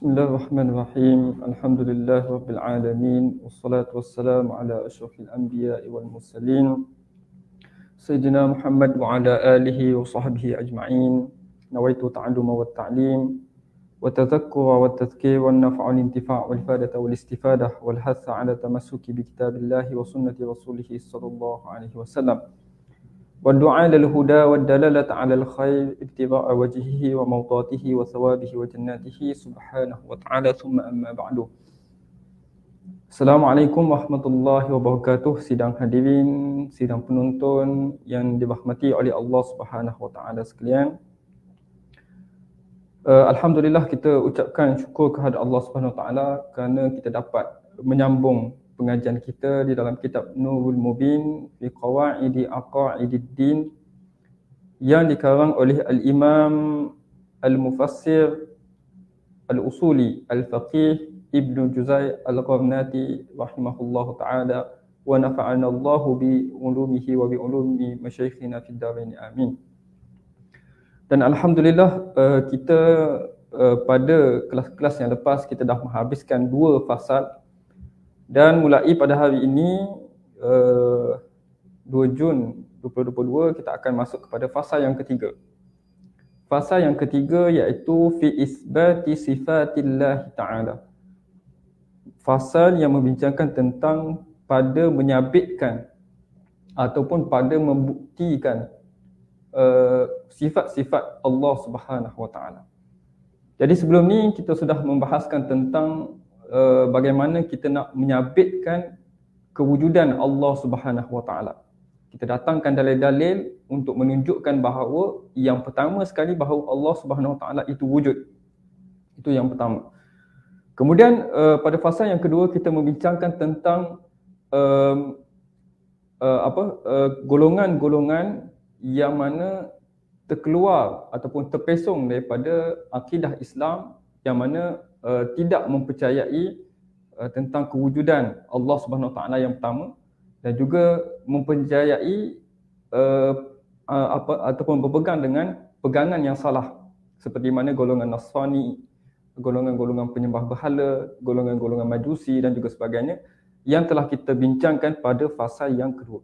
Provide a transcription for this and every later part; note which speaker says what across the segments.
Speaker 1: Bismillahirrahmanirrahim. Alhamdulillah rabbil alamin. Wassalatu wassalamu ala asyrafil anbiya'i wal mursalin. Sayyidina Muhammad wa ala alihi wa sahbihi ajma'in. Nawaitu ta'alluma wa ta'lim wa tadhakkura wa tadhkir wa naf'a wal intifa' wal ifadata wal istifadah wal hatha ala tamassuki bi kitabillahi wa sunnati rasulih sallallahu alaihi wasallam. والدعاء للهدى والدلالة على الخير ابتغاء وجهه وموضاته وثوابه وجناته سبحانه وتعالى ثم أما بعد. Assalamualaikum warahmatullahi wabarakatuh. Sidang hadirin, sidang penonton yang dirahmati oleh Allah Subhanahu wa taala sekalian. Alhamdulillah, kita ucapkan syukur kepada Allah Subhanahu wa taala kerana kita dapat menyambung pengajian kita di dalam kitab Nurul Mubin fi Qawaidi Aqaididdin yang dikarang oleh Al-Imam Al-Mufassir Al-Usuli Al-Faqih Ibnu Juzai Al-Qarnati rahimahullahu ta'ala wa nafa'ana Allahu bi ulumihi wa bi ulumi masyayikhina fid darain amin. Dan alhamdulillah kita pada kelas-kelas yang lepas kita dah menghabiskan 2 fasal. Dan mulai pada hari ini 2 Jun 2022 kita akan masuk kepada fasa yang ketiga. Fasa yang ketiga iaitu fi isbati sifatillah ta'ala. Fasal yang membincangkan tentang pada menyabitkan ataupun pada membuktikan sifat-sifat Allah Subhanahu wa taala. Jadi sebelum ni kita sudah membahaskan tentang bagaimana kita nak menyabitkan kewujudan Allah Subhanahu wa taala. Kita datangkan dalil-dalil untuk menunjukkan bahawa yang pertama sekali bahawa Allah Subhanahu wa taala itu wujud. Itu yang pertama. Kemudian pada fasa yang kedua kita membincangkan tentang golongan-golongan yang mana terkeluar ataupun terpesong daripada akidah Islam yang mana tidak mempercayai tentang kewujudan Allah Subhanahu Wa Taala yang pertama dan juga mempercayai ataupun berpegang dengan pegangan yang salah seperti mana golongan Nasrani, golongan-golongan penyembah berhala, golongan-golongan Majusi dan juga sebagainya yang telah kita bincangkan pada fasal yang kedua.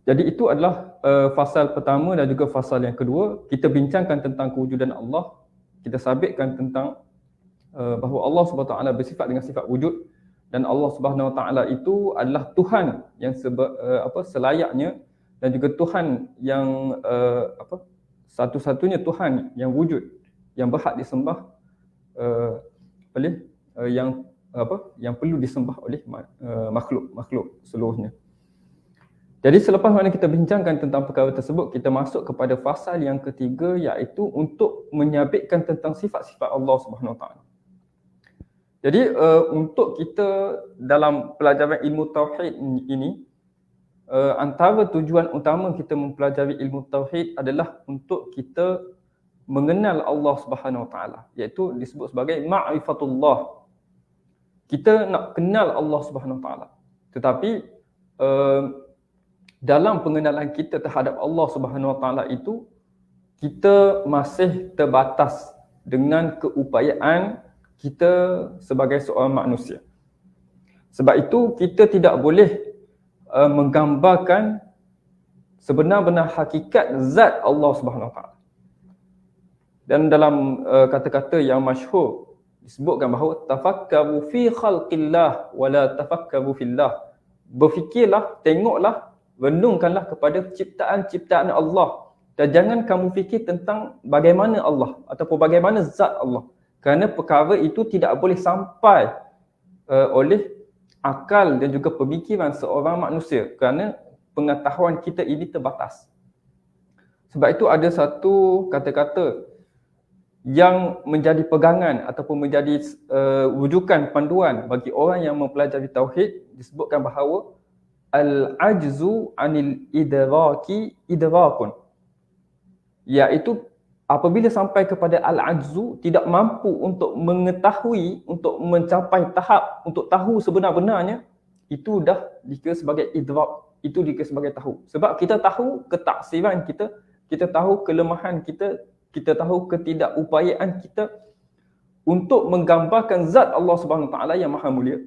Speaker 1: Jadi itu adalah fasal pertama dan juga fasal yang kedua. Kita bincangkan tentang kewujudan Allah, kita sabitkan tentang bahawa Allah Subhanahu Wa Taala bersifat dengan sifat wujud dan Allah Subhanahu Wa Taala itu adalah Tuhan yang selayaknya dan juga Tuhan yang satu-satunya Tuhan yang wujud yang berhak disembah oleh yang perlu disembah oleh makhluk seluruhnya. Jadi selepas mana kita bincangkan tentang perkara tersebut, kita masuk kepada fasal yang ketiga iaitu untuk menyabitkan tentang sifat-sifat Allah Subhanahu Wa Taala. Jadi untuk kita dalam pelajaran ilmu tauhid ini, antara tujuan utama kita mempelajari ilmu tauhid adalah untuk kita mengenal Allah Subhanahu Wa Taala, iaitu disebut sebagai ma'rifatullah. Kita nak kenal Allah Subhanahu Wa Taala. Tetapi dalam pengenalan kita terhadap Allah Subhanahu Wa Taala itu, kita masih terbatas dengan keupayaan kita sebagai seorang manusia. Sebab itu kita tidak boleh menggambarkan sebenar-benar hakikat zat Allah Subhanahu Wa Taala. Dan dalam kata-kata yang masyhur disebutkan bahawa tafakkaru fi khalqillah wala tafakkaru fillah. Berfikirlah, tengoklah, renungkanlah kepada ciptaan-ciptaan Allah dan jangan kamu fikir tentang bagaimana Allah ataupun bagaimana zat Allah. Kerana perkara itu tidak boleh sampai oleh akal dan juga pemikiran seorang manusia kerana pengetahuan kita ini terbatas. Sebab itu ada satu kata-kata yang menjadi pegangan ataupun menjadi rujukan panduan bagi orang yang mempelajari tauhid, disebutkan bahawa al-ajzu anil idraki idrakun, iaitu apabila sampai kepada al-ajzu, tidak mampu untuk mengetahui, untuk mencapai tahap untuk tahu sebenar-benarnya, itu dah dikira sebagai idrak, itu dikira sebagai tahu. Sebab kita tahu ketaksiran kita tahu kelemahan kita, kita tahu ketidakupayaan kita untuk menggambarkan zat Allah Subhanahu Wa Taala yang maha mulia,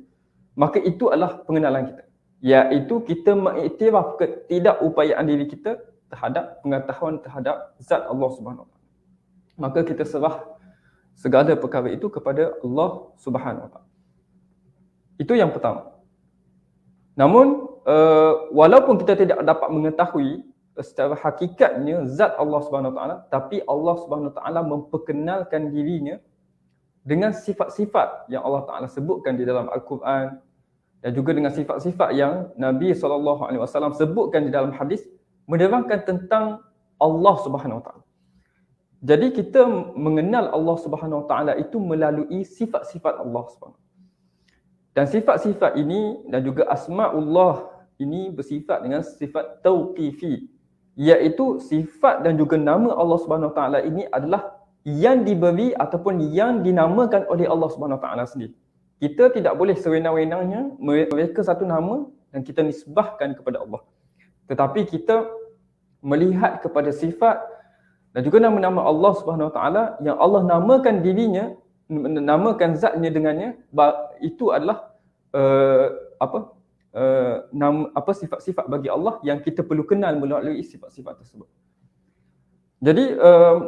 Speaker 1: maka itu adalah pengenalan kita, iaitu kita mengiktiraf ketidakupayaan diri kita terhadap pengetahuan terhadap zat Allah Subhanahu Wa Taala. Maka kita serah segala perkara itu kepada Allah Subhanahu Wa Taala. Itu yang pertama. Namun walaupun kita tidak dapat mengetahui secara hakikatnya zat Allah Subhanahu Wa Taala, tapi Allah Subhanahu Wa Taala memperkenalkan dirinya dengan sifat-sifat yang Allah Taala sebutkan di dalam Al-Quran, dan juga dengan sifat-sifat yang Nabi SAW sebutkan di dalam hadis menerangkan tentang Allah Subhanahu Wa Taala. Jadi kita mengenal Allah Subhanahu Wa Taala itu melalui sifat-sifat Allah Subhanahu. Dan sifat-sifat ini dan juga asma'ullah ini bersifat dengan sifat tauqifi, iaitu sifat dan juga nama Allah Subhanahu Wa Taala ini adalah yang diberi ataupun yang dinamakan oleh Allah Subhanahu Wa Taala sendiri. Kita tidak boleh sewenang-wenangnya mereka satu nama dan kita nisbahkan kepada Allah. Tetapi kita melihat kepada sifat dan juga nama-nama Allah Subhanahu Wa Taala yang Allah namakan dirinya, namakan zatnya dengannya, itu adalah sifat-sifat bagi Allah yang kita perlu kenal melalui sifat-sifat tersebut. Jadi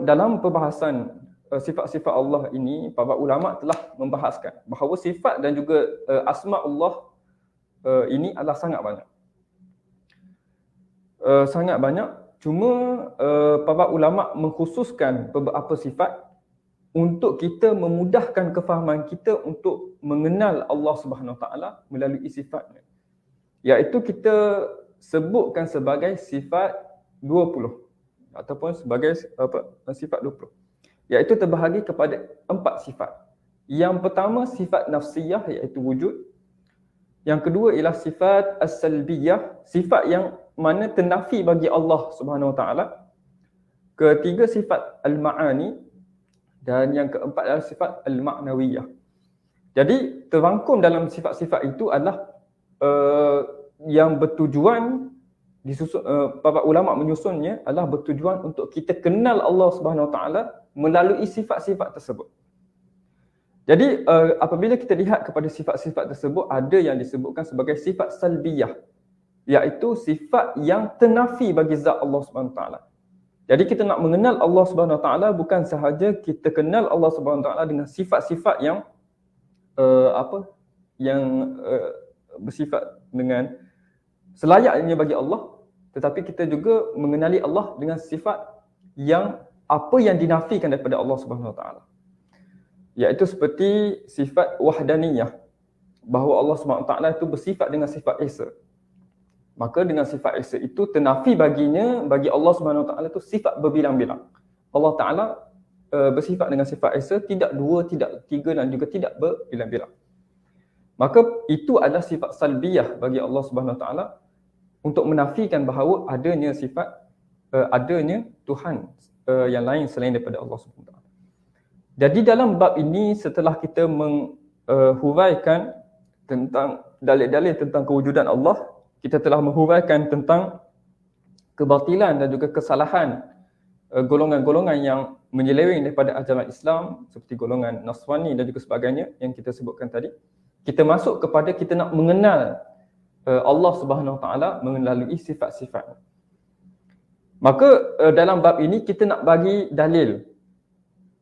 Speaker 1: dalam perbahasan sifat-sifat Allah ini, para ulama telah membahaskan bahawa sifat dan juga asma Allah ini adalah sangat banyak. Sangat banyak, cuma para ulama mengkhususkan beberapa sifat untuk kita memudahkan kefahaman kita untuk mengenal Allah Subhanahu Wa Taala melalui sifatnya. Iaitu kita sebutkan sebagai sifat 20 ataupun sebagai sifat 20. Iaitu terbahagi kepada 4 sifat. Yang pertama sifat nafsiyah, iaitu wujud. Yang kedua ialah sifat as-salbiyah, sifat yang mana ternafi bagi Allah Subhanahu Wa Taala. Ketiga sifat al-ma'ani, dan yang keempat adalah sifat al-ma'nawiyah. Jadi terangkum dalam sifat-sifat itu adalah yang bertujuan para ulama menyusunnya adalah bertujuan untuk kita kenal Allah Subhanahu Wa Taala melalui sifat-sifat tersebut. Jadi apabila kita lihat kepada sifat-sifat tersebut, ada yang disebutkan sebagai sifat salbiyah, iaitu sifat yang ternafi bagi zat Allah Subhanahu Wa Taala. Jadi kita nak mengenal Allah Subhanahu Wa Taala bukan sahaja kita kenal Allah Subhanahu Wa Taala dengan sifat-sifat yang bersifat dengan selayaknya bagi Allah, tetapi kita juga mengenali Allah dengan sifat yang apa yang dinafikan daripada Allah Subhanahu Wa Taala. Iaitu seperti sifat wahdaniyah, bahawa Allah Subhanahu Wa Taala itu bersifat dengan sifat esa. Maka dengan sifat esa itu ternafi bagi Allah Subhanahu Wa Taala itu sifat berbilang-bilang. Allah Taala bersifat dengan sifat esa, tidak dua, tidak tiga dan juga tidak berbilang-bilang. Maka itu adalah sifat salbiyah bagi Allah Subhanahu Wa Taala untuk menafikan bahawa adanya sifat adanya Tuhan yang lain selain daripada Allah Subhanahu Wa Taala. Jadi dalam bab ini, setelah kita menghuraikan tentang dalil-dalil tentang kewujudan Allah, kita telah menghuraikan tentang kebatilan dan juga kesalahan golongan-golongan yang menyeleweng daripada ajaran Islam seperti golongan Nasrani dan juga sebagainya yang kita sebutkan tadi. Kita masuk kepada kita nak mengenal Allah Subhanahu Wa Taala melalui sifat-sifat. Maka dalam bab ini kita nak bagi dalil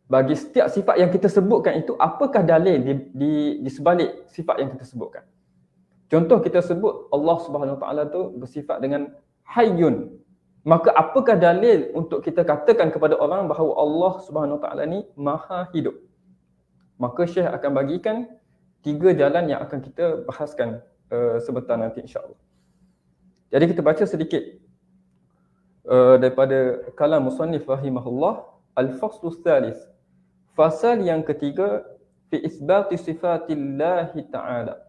Speaker 1: bagi setiap sifat yang kita sebutkan itu, apakah dalil di sebalik sifat yang kita sebutkan. Contoh kita sebut Allah Subhanahu Wa Taala tu bersifat dengan hayyun. Maka apakah dalil untuk kita katakan kepada orang bahawa Allah Subhanahu Wa Taala ni maha hidup? Maka Syekh akan bagikan 3 jalan yang akan kita bahaskan sebentar nanti insya-Allah. Jadi kita baca sedikit daripada kalam musannif rahimahullah, al-faslu tsalits. Fasal yang ketiga, fi isbati sifatillahi ta'ala,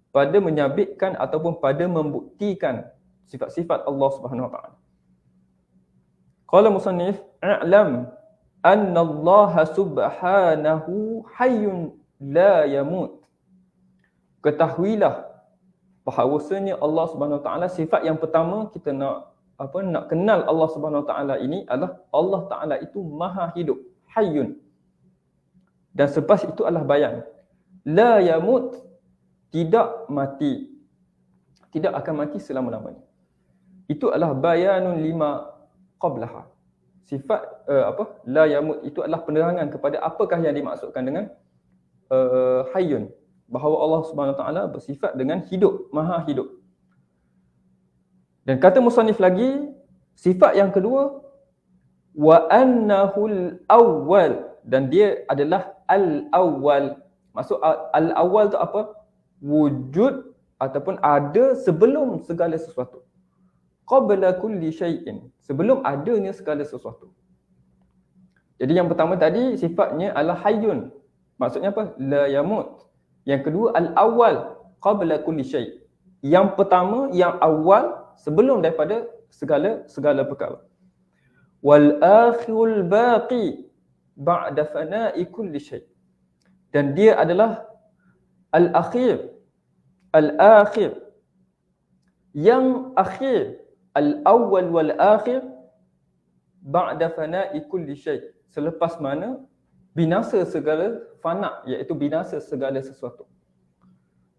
Speaker 1: pada menyabitkan ataupun pada membuktikan sifat-sifat Allah Subhanahu Wa Taala. Qala musannif, "A'lam anna Allah subhanahu hayyun la yamut." Ketahuilah bahawasanya Allah Subhanahu Wa Taala, sifat yang pertama kita nak kenal Allah Subhanahu Wa Taala ini adalah Allah Taala itu maha hidup, hayyun. dan selepas itu adalah bayan. La yamut, tidak mati, tidak akan mati selama-lamanya. Itu adalah bayanun lima qablaha. Sifat la yamut itu adalah penerangan kepada apakah yang dimaksudkan dengan hayyun, bahawa Allah Subhanahu Wa Taala bersifat dengan hidup, maha hidup. Dan kata musannif lagi, sifat yang kedua, wa annahul awwal, dan dia adalah al-awwal. Maksud al-awwal tu apa? Wujud ataupun ada sebelum segala sesuatu. Qabla kulli syai'in, sebelum adanya segala sesuatu. Jadi yang pertama tadi sifatnya adalah hayyun. Maksudnya apa? La yamut. Yang kedua al-awwal, qabla kulli syai'. Yang pertama, yang awal, sebelum daripada segala perkara. Wal akhirul baqi ba'da fana'i kulli syai'. Dan dia adalah al-akhir, yang akhir, al-awwal wal akhir ba'da fana'i kulli syai', selepas mana binasa segala fana, iaitu binasa segala sesuatu.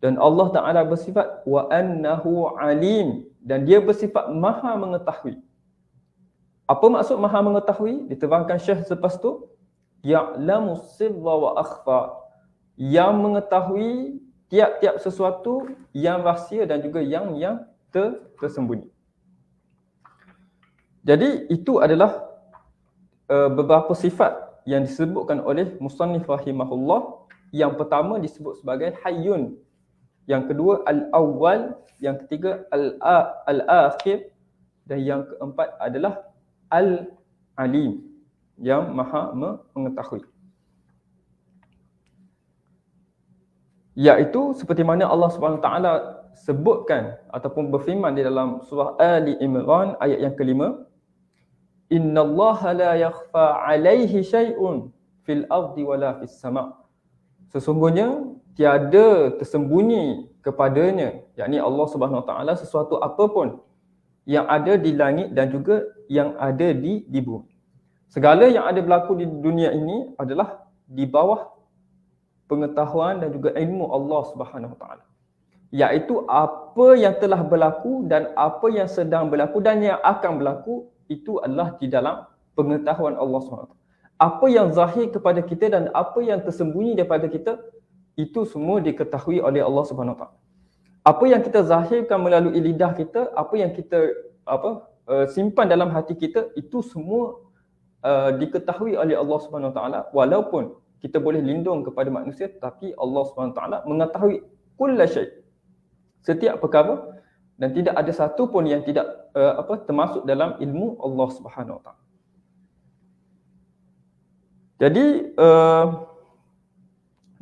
Speaker 1: Dan Allah Ta'ala bersifat wa annahu alim, dan dia bersifat maha mengetahui. Apa maksud maha mengetahui? Diterangkan Syekh selepas tu, ya'lamu sirra wa akhfa, yang mengetahui tiap-tiap sesuatu yang rahsia dan juga yang tersembunyi. Jadi itu adalah beberapa sifat yang disebutkan oleh musannif rahimahullah. Yang pertama disebut sebagai hayyun, yang kedua al-awwal, yang ketiga al-akhir, dan yang keempat adalah al-alim, yang maha mengetahui. Iaitu seperti mana Allah Subhanahu Wa Taala sebutkan ataupun berfirman di dalam surah Ali Imran ayat yang kelima, innallaha la yakhfa 'alaihi syai'un fil ardi wala fis sama'. Sesungguhnya tiada tersembunyi kepadanya, yakni Allah Subhanahu Wa Taala, sesuatu apapun yang ada di langit dan juga yang ada di bumi. Segala yang ada berlaku di dunia ini adalah di bawah pengetahuan dan juga ilmu Allah Subhanahu Wa Taala. Iaitu apa yang telah berlaku dan apa yang sedang berlaku dan yang akan berlaku, itu adalah di dalam pengetahuan Allah SWT. Apa yang zahir kepada kita dan apa yang tersembunyi daripada kita, itu semua diketahui oleh Allah SWT. Apa yang kita zahirkan melalui lidah kita, apa yang kita simpan dalam hati kita, itu semua diketahui oleh Allah SWT. Walaupun kita boleh lindung kepada manusia, tapi Allah SWT mengetahui kulla syai', setiap perkara, dan tidak ada satu pun yang tidak termasuk dalam ilmu Allah Subhanahu Wa Taala. Jadi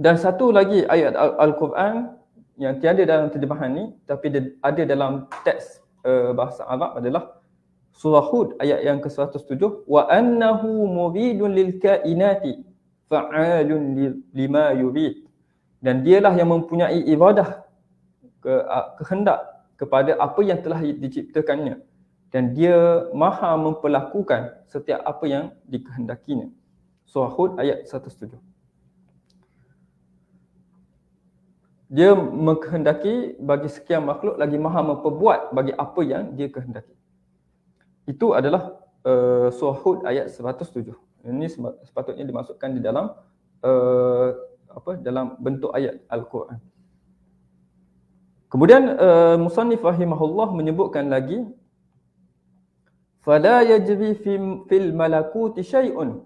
Speaker 1: dan satu lagi ayat Al-Quran yang tiada dalam terjemahan ni tapi ada dalam teks bahasa Arab adalah surah Hud ayat yang ke-107, wa annahu muridun lil kainati fa'alun lima yurid. Dan dialah yang mempunyai iradah, kehendak kepada apa yang telah diciptakannya, dan dia maha memperlakukan setiap apa yang dikehendakinya. Surah Hud ayat 107. Dia mengkehendaki bagi sekian makhluk, lagi maha memperbuat bagi apa yang dia kehendaki. Itu adalah surah Hud ayat 107. Ini sepatutnya dimasukkan di dalam dalam bentuk ayat Al-Quran. Kemudian musannif rahimahullah menyebutkan lagi, fala yajri fil malakuti syai'un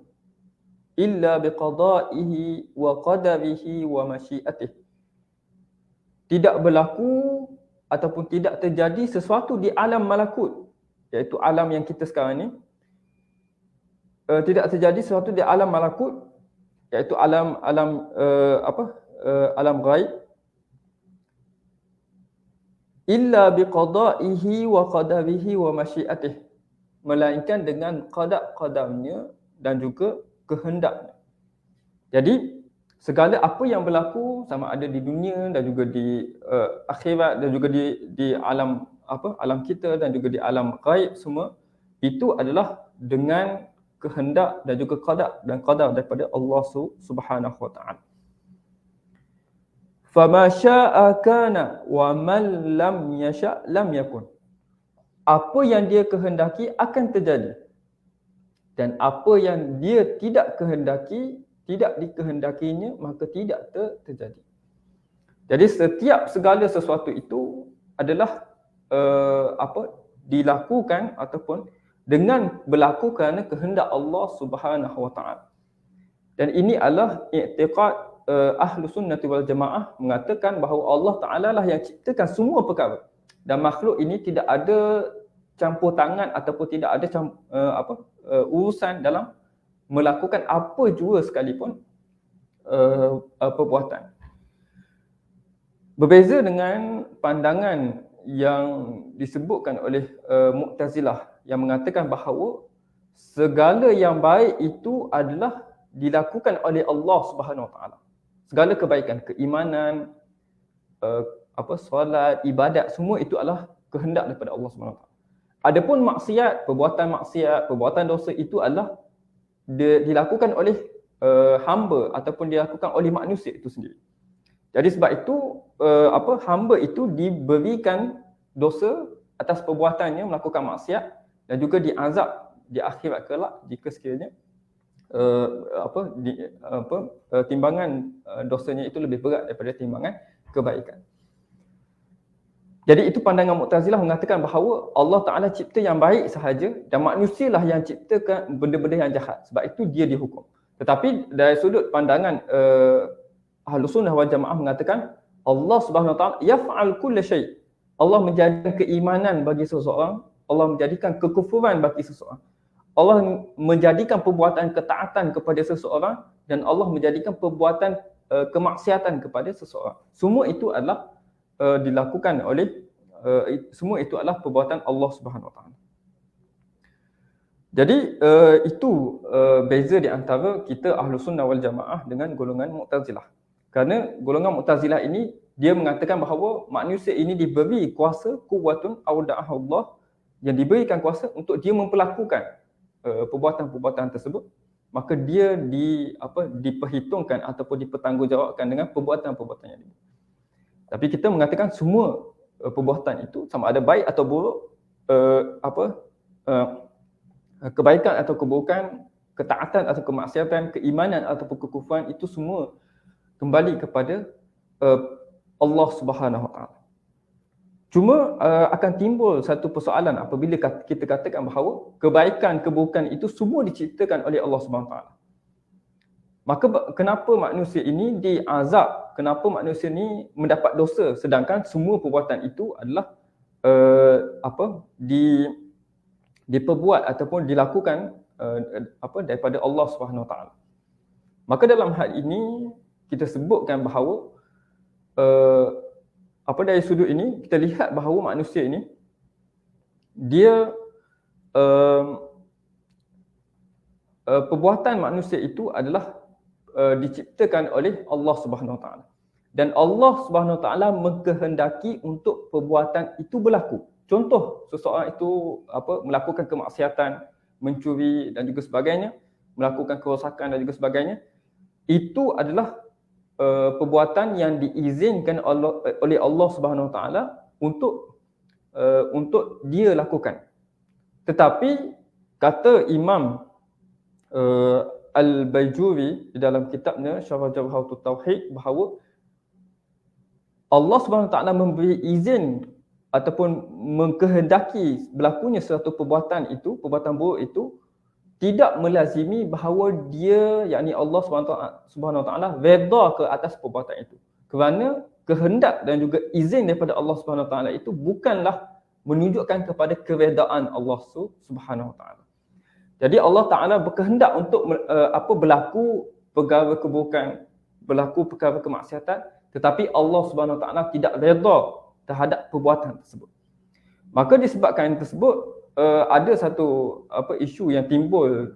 Speaker 1: illa biqada'ihi wa qadarihi wa masyiatihi. Tidak berlaku ataupun tidak terjadi sesuatu di alam malakut, iaitu alam yang kita sekarang ni, tidak terjadi sesuatu di alam malakut, iaitu alam ghaib, illa biqada'ihi wa qadarihi wa masyiatihi, melainkan dengan qada'-qadarnya dan juga kehendaknya. Jadi segala apa yang berlaku, sama ada di dunia dan juga di akhirat dan juga di alam kita dan juga di alam ghaib, semua itu adalah dengan kehendak dan juga qadar daripada Allah Subhanahu wa taala. Fama syaa kana wa man lam yasha lam yakun. Apa yang dia kehendaki akan terjadi. Dan apa yang dia tidak kehendaki, tidak dikehendakinya, maka tidak terjadi. Jadi setiap segala sesuatu itu adalah dilakukan ataupun dengan berlaku kerana kehendak Allah Subhanahu wa taala. Dan ini adalah i'tiqad Ahlu Sunnati wal Jamaah mengatakan bahawa Allah Taala lah yang ciptakan semua perkara. Dan makhluk ini tidak ada campur tangan ataupun tidak ada urusan dalam melakukan apa jua sekalipun perbuatan. Berbeza dengan pandangan yang disebutkan oleh Mu'tazilah yang mengatakan bahawa segala yang baik itu adalah dilakukan oleh Allah Subhanahu Wa Taala. Segala kebaikan, keimanan, solat, ibadat, semua itu adalah kehendak daripada Allah Subhanahu Wa Taala. Adapun maksiat, perbuatan dosa itu adalah dilakukan oleh hamba ataupun dilakukan oleh manusia itu sendiri. Jadi sebab itu hamba itu diberikan dosa atas perbuatannya melakukan maksiat dan juga diazab di akhirat kelak jika sekiranya timbangan dosanya itu lebih berat daripada timbangan kebaikan. Jadi itu pandangan Mu'tazilah mengatakan bahawa Allah Ta'ala cipta yang baik sahaja dan manusialah yang ciptakan benda-benda yang jahat. Sebab itu dia dihukum. Tetapi dari sudut pandangan Ahlus Sunnah wal Jamaah mengatakan Allah Subhanahu Wa Ta'ala yaf'al kulla syai'. Allah menjadikan keimanan bagi seseorang, Allah menjadikan kekufuran bagi seseorang. Allah menjadikan perbuatan ketaatan kepada seseorang dan Allah menjadikan perbuatan kemaksiatan kepada seseorang. Semua itu adalah dilakukan oleh semua itu adalah perbuatan Allah Subhanahu Wa Taala. Jadi itu beza di antara kita Ahlus Sunnah wal Jamaah dengan golongan Mu'tazilah. Kerana golongan Mu'tazilah ini dia mengatakan bahawa manusia ini diberi kuasa quwwatun awda'ahu Allah, yang diberikan kuasa untuk dia memperlakukan perbuatan-perbuatan tersebut, maka dia diperhitungkan ataupun dipertanggungjawabkan dengan perbuatan-perbuatan yang dibuat. Tapi kita mengatakan semua perbuatan itu sama ada baik atau buruk, kebaikan atau keburukan, ketaatan atau kemaksiatan, keimanan ataupun kekufuran, itu semua kembali kepada Allah Subhanahu Wa Taala. Cuma akan timbul satu persoalan apabila kita katakan bahawa kebaikan, keburukan itu semua diciptakan oleh Allah Subhanahu Wa Taala. Maka kenapa manusia ini diazab? Kenapa manusia ini mendapat dosa sedangkan semua perbuatan itu adalah diperbuat ataupun dilakukan daripada Allah Subhanahu Wa Taala. Maka dalam hal ini kita sebutkan bahawa dari sudut ini kita lihat bahawa manusia ini dia perbuatan manusia itu adalah diciptakan oleh Allah Subhanahu Wa Taala. Dan Allah Subhanahu Wa Taala mengkehendaki untuk perbuatan itu berlaku. Contoh seseorang itu melakukan kemaksiatan, mencuri dan juga sebagainya, melakukan kerosakan dan juga sebagainya, itu adalah perbuatan yang diizinkan oleh Allah Subhanahu Wa Taala untuk dia lakukan. Tetapi kata Imam Al-Bajuri di dalam kitabnya Syarah Jawharatul Tauhid bahawa Allah Subhanahu Wa Taala memberi izin ataupun mengkehendaki berlakunya suatu perbuatan itu, perbuatan buruk itu tidak melazimi bahawa dia, yakni Allah Subhanahu Wa Taala redha ke atas perbuatan itu. Kerana kehendak dan juga izin daripada Allah Subhanahu Wa Taala itu bukanlah menunjukkan kepada keredaan Allah Subhanahu Wa Taala. Jadi Allah Taala berkehendak untuk berlaku perkara keburukan, berlaku perkara kemaksiatan, tetapi Allah Subhanahu Wa Taala tidak redha terhadap perbuatan tersebut. Maka disebabkan tersebut ada satu isu yang timbul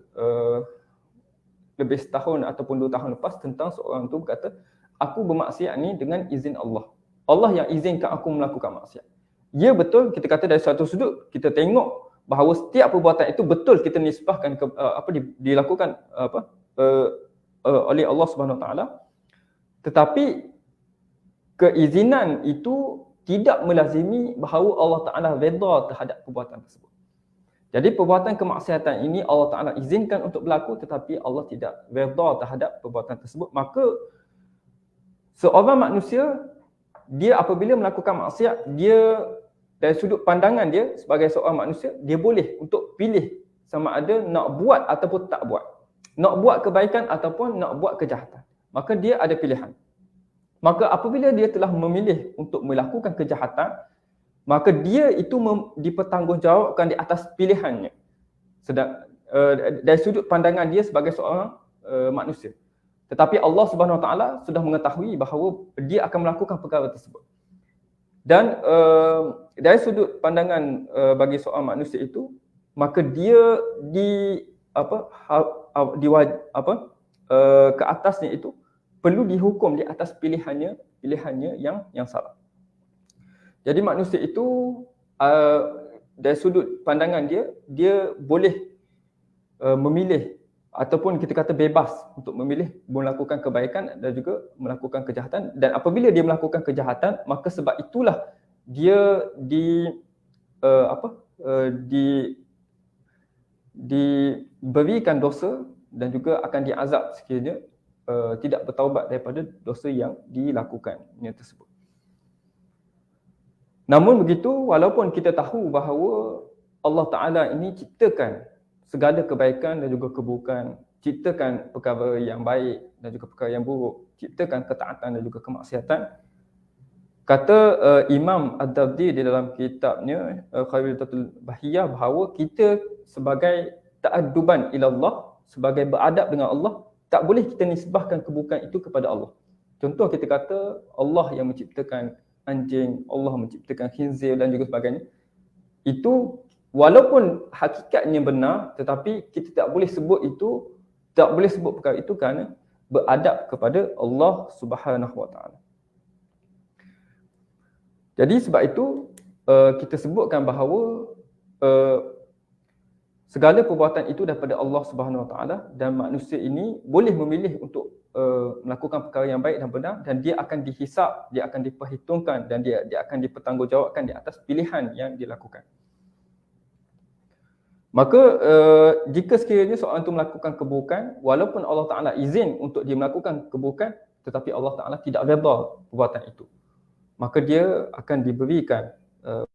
Speaker 1: lebih setahun ataupun 2 tahun lepas tentang seorang tu berkata, aku bermaksiat ni dengan izin Allah. Allah yang izinkan aku melakukan maksiat. Ya betul, kita kata dari satu sudut kita tengok bahawa setiap perbuatan itu betul kita nisbahkan ke dilakukan oleh Allah Subhanahu Wa Taala, tetapi keizinan itu tidak melazimi bahawa Allah Taala redha terhadap perbuatan tersebut. Jadi perbuatan kemaksiatan ini Allah Taala izinkan untuk berlaku, tetapi Allah tidak redha terhadap perbuatan tersebut. Maka seorang manusia, dia apabila melakukan maksiat, dia dari sudut pandangan dia sebagai seorang manusia, dia boleh untuk pilih sama ada nak buat ataupun tak buat. Nak buat kebaikan ataupun nak buat kejahatan. Maka dia ada pilihan. Maka apabila dia telah memilih untuk melakukan kejahatan, maka dia itu dipertanggungjawabkan di atas pilihannya. Sedang dari sudut pandangan dia sebagai seorang manusia. Tetapi Allah Subhanahu Wa Taala sudah mengetahui bahawa dia akan melakukan perkara tersebut. Dan dari sudut pandangan bagi seorang manusia itu, maka dia ke atasnya itu perlu dihukum di atas pilihannya yang salah. Jadi manusia itu dari sudut pandangan dia boleh memilih ataupun kita kata bebas untuk memilih melakukan kebaikan dan juga melakukan kejahatan. Dan apabila dia melakukan kejahatan, maka sebab itulah dia diberikan dosa dan juga akan diazab sekiranya tidak bertaubat daripada dosa yang dilakukannya tersebut. Namun begitu, walaupun kita tahu bahawa Allah Ta'ala ini ciptakan segala kebaikan dan juga keburukan, ciptakan perkara yang baik dan juga perkara yang buruk, ciptakan ketaatan dan juga kemaksiatan, kata Imam Ad-Dardi di dalam kitabnya Kharidatul Bahiyah bahawa kita sebagai ta'adduban ilallah, sebagai beradab dengan Allah, tak boleh kita nisbahkan keburukan itu kepada Allah. Contoh kita kata Allah yang menciptakan anjing, Allah menciptakan khinzir dan juga sebagainya. Itu walaupun hakikatnya benar, tetapi kita tak boleh sebut perkara itu kerana beradab kepada Allah Subhanahu Wa Taala. Jadi sebab itu kita sebutkan bahawa segala perbuatan itu daripada Allah Subhanahu Wa Taala, dan manusia ini boleh memilih untuk melakukan perkara yang baik dan benar, dan dia akan dihisap, dia akan diperhitungkan dan dia akan dipertanggungjawabkan di atas pilihan yang dilakukan. Maka jika sekiranya seorang itu melakukan keburukan, walaupun Allah Ta'ala izin untuk dia melakukan keburukan, tetapi Allah Ta'ala tidak redha perbuatan itu, maka dia akan diberikan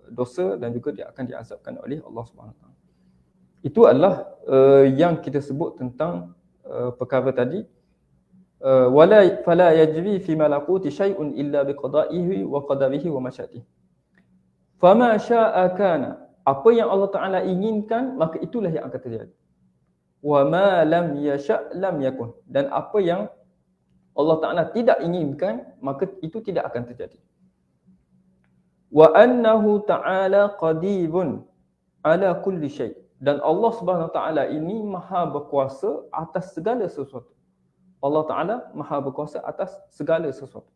Speaker 1: dosa dan juga dia akan diazabkan oleh Allah Subhanahu Wa Taala. Itu adalah yang kita sebut tentang perkara tadi. Wala fala yajri fi malakuti syai'un illa biqada'ihi wa qadarihi wa masyiatihi. Fama syaa kana. Apa yang Allah Taala inginkan, maka itulah yang akan terjadi. Wa ma lam yasha' lam yakun. Dan apa yang Allah Taala tidak inginkan, maka itu tidak akan terjadi. Wa annahu ta'ala qadirun ala kulli syai'. Dan Allah Subhanahu Wa Taala ini maha berkuasa atas segala sesuatu. Allah Ta'ala maha berkuasa atas segala sesuatu.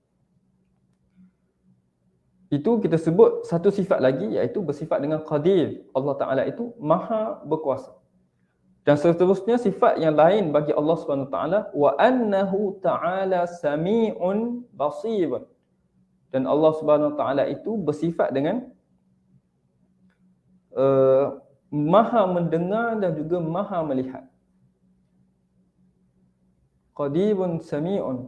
Speaker 1: Itu kita sebut satu sifat lagi, iaitu bersifat dengan qadir. Allah Ta'ala itu maha berkuasa. Dan seterusnya sifat yang lain bagi Allah Subhanahu Wa Taala, wa annahu ta'ala sami'un basir. Dan Allah Subhanahu Wa Taala itu bersifat dengan maha mendengar dan juga maha melihat. Qadirun sami'un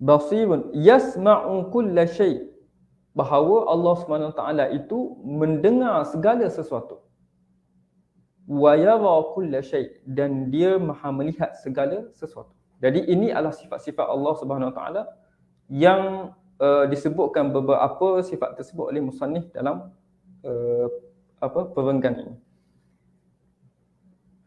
Speaker 1: basirun yasma'u kulla syai'. Bahawa Allah Subhanahu Wa Taala itu mendengar segala sesuatu. Wa yara kulla syai', dan dia maha melihat segala sesuatu. Jadi ini adalah sifat-sifat Allah Subhanahu Wa Taala yang disebutkan beberapa sifat tersebut oleh musannif dalam perenggan ini.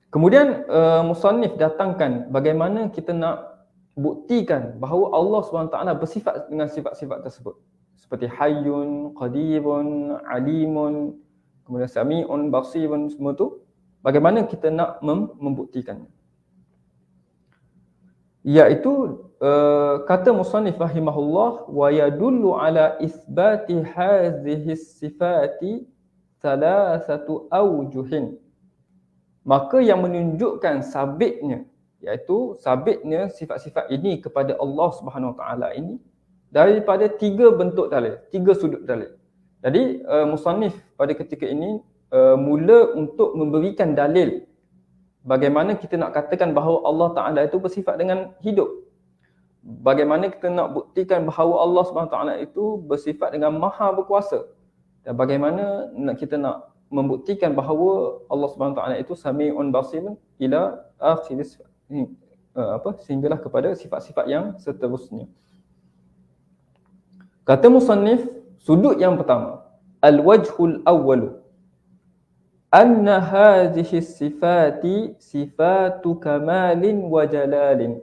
Speaker 1: Kemudian musannif datangkan bagaimana kita nak buktikan bahawa Allah SWT bersifat dengan sifat-sifat tersebut. Seperti hayyun, qadirun, alimun, kemudian sami'un, basirun, semua tu. Bagaimana kita nak membuktikannya? Iaitu kata musannif rahimahullah, wa yadullu ala isbati hadhihi sifati thalathatu awjuhin. Maka yang menunjukkan sabitnya, iaitu sabitnya sifat-sifat ini kepada Allah Subhanahu Wa Taala ini daripada 3 bentuk dalil, 3 sudut dalil. Jadi musannif pada ketika ini mula untuk memberikan dalil bagaimana kita nak katakan bahawa Allah Taala itu bersifat dengan hidup. Bagaimana kita nak buktikan bahawa Allah Subhanahu Wa Taala itu bersifat dengan maha berkuasa. Dan bagaimana kita nak membuktikan bahawa Allah Subhanahu Wa Taala itu Sami'un Basirun ila akhir sehinggalah kepada sifat-sifat yang seterusnya. Kata musannif, sudut yang pertama, al-wajhul awwalu anna hadhihi sifati sifatu kamalin wa jalalin.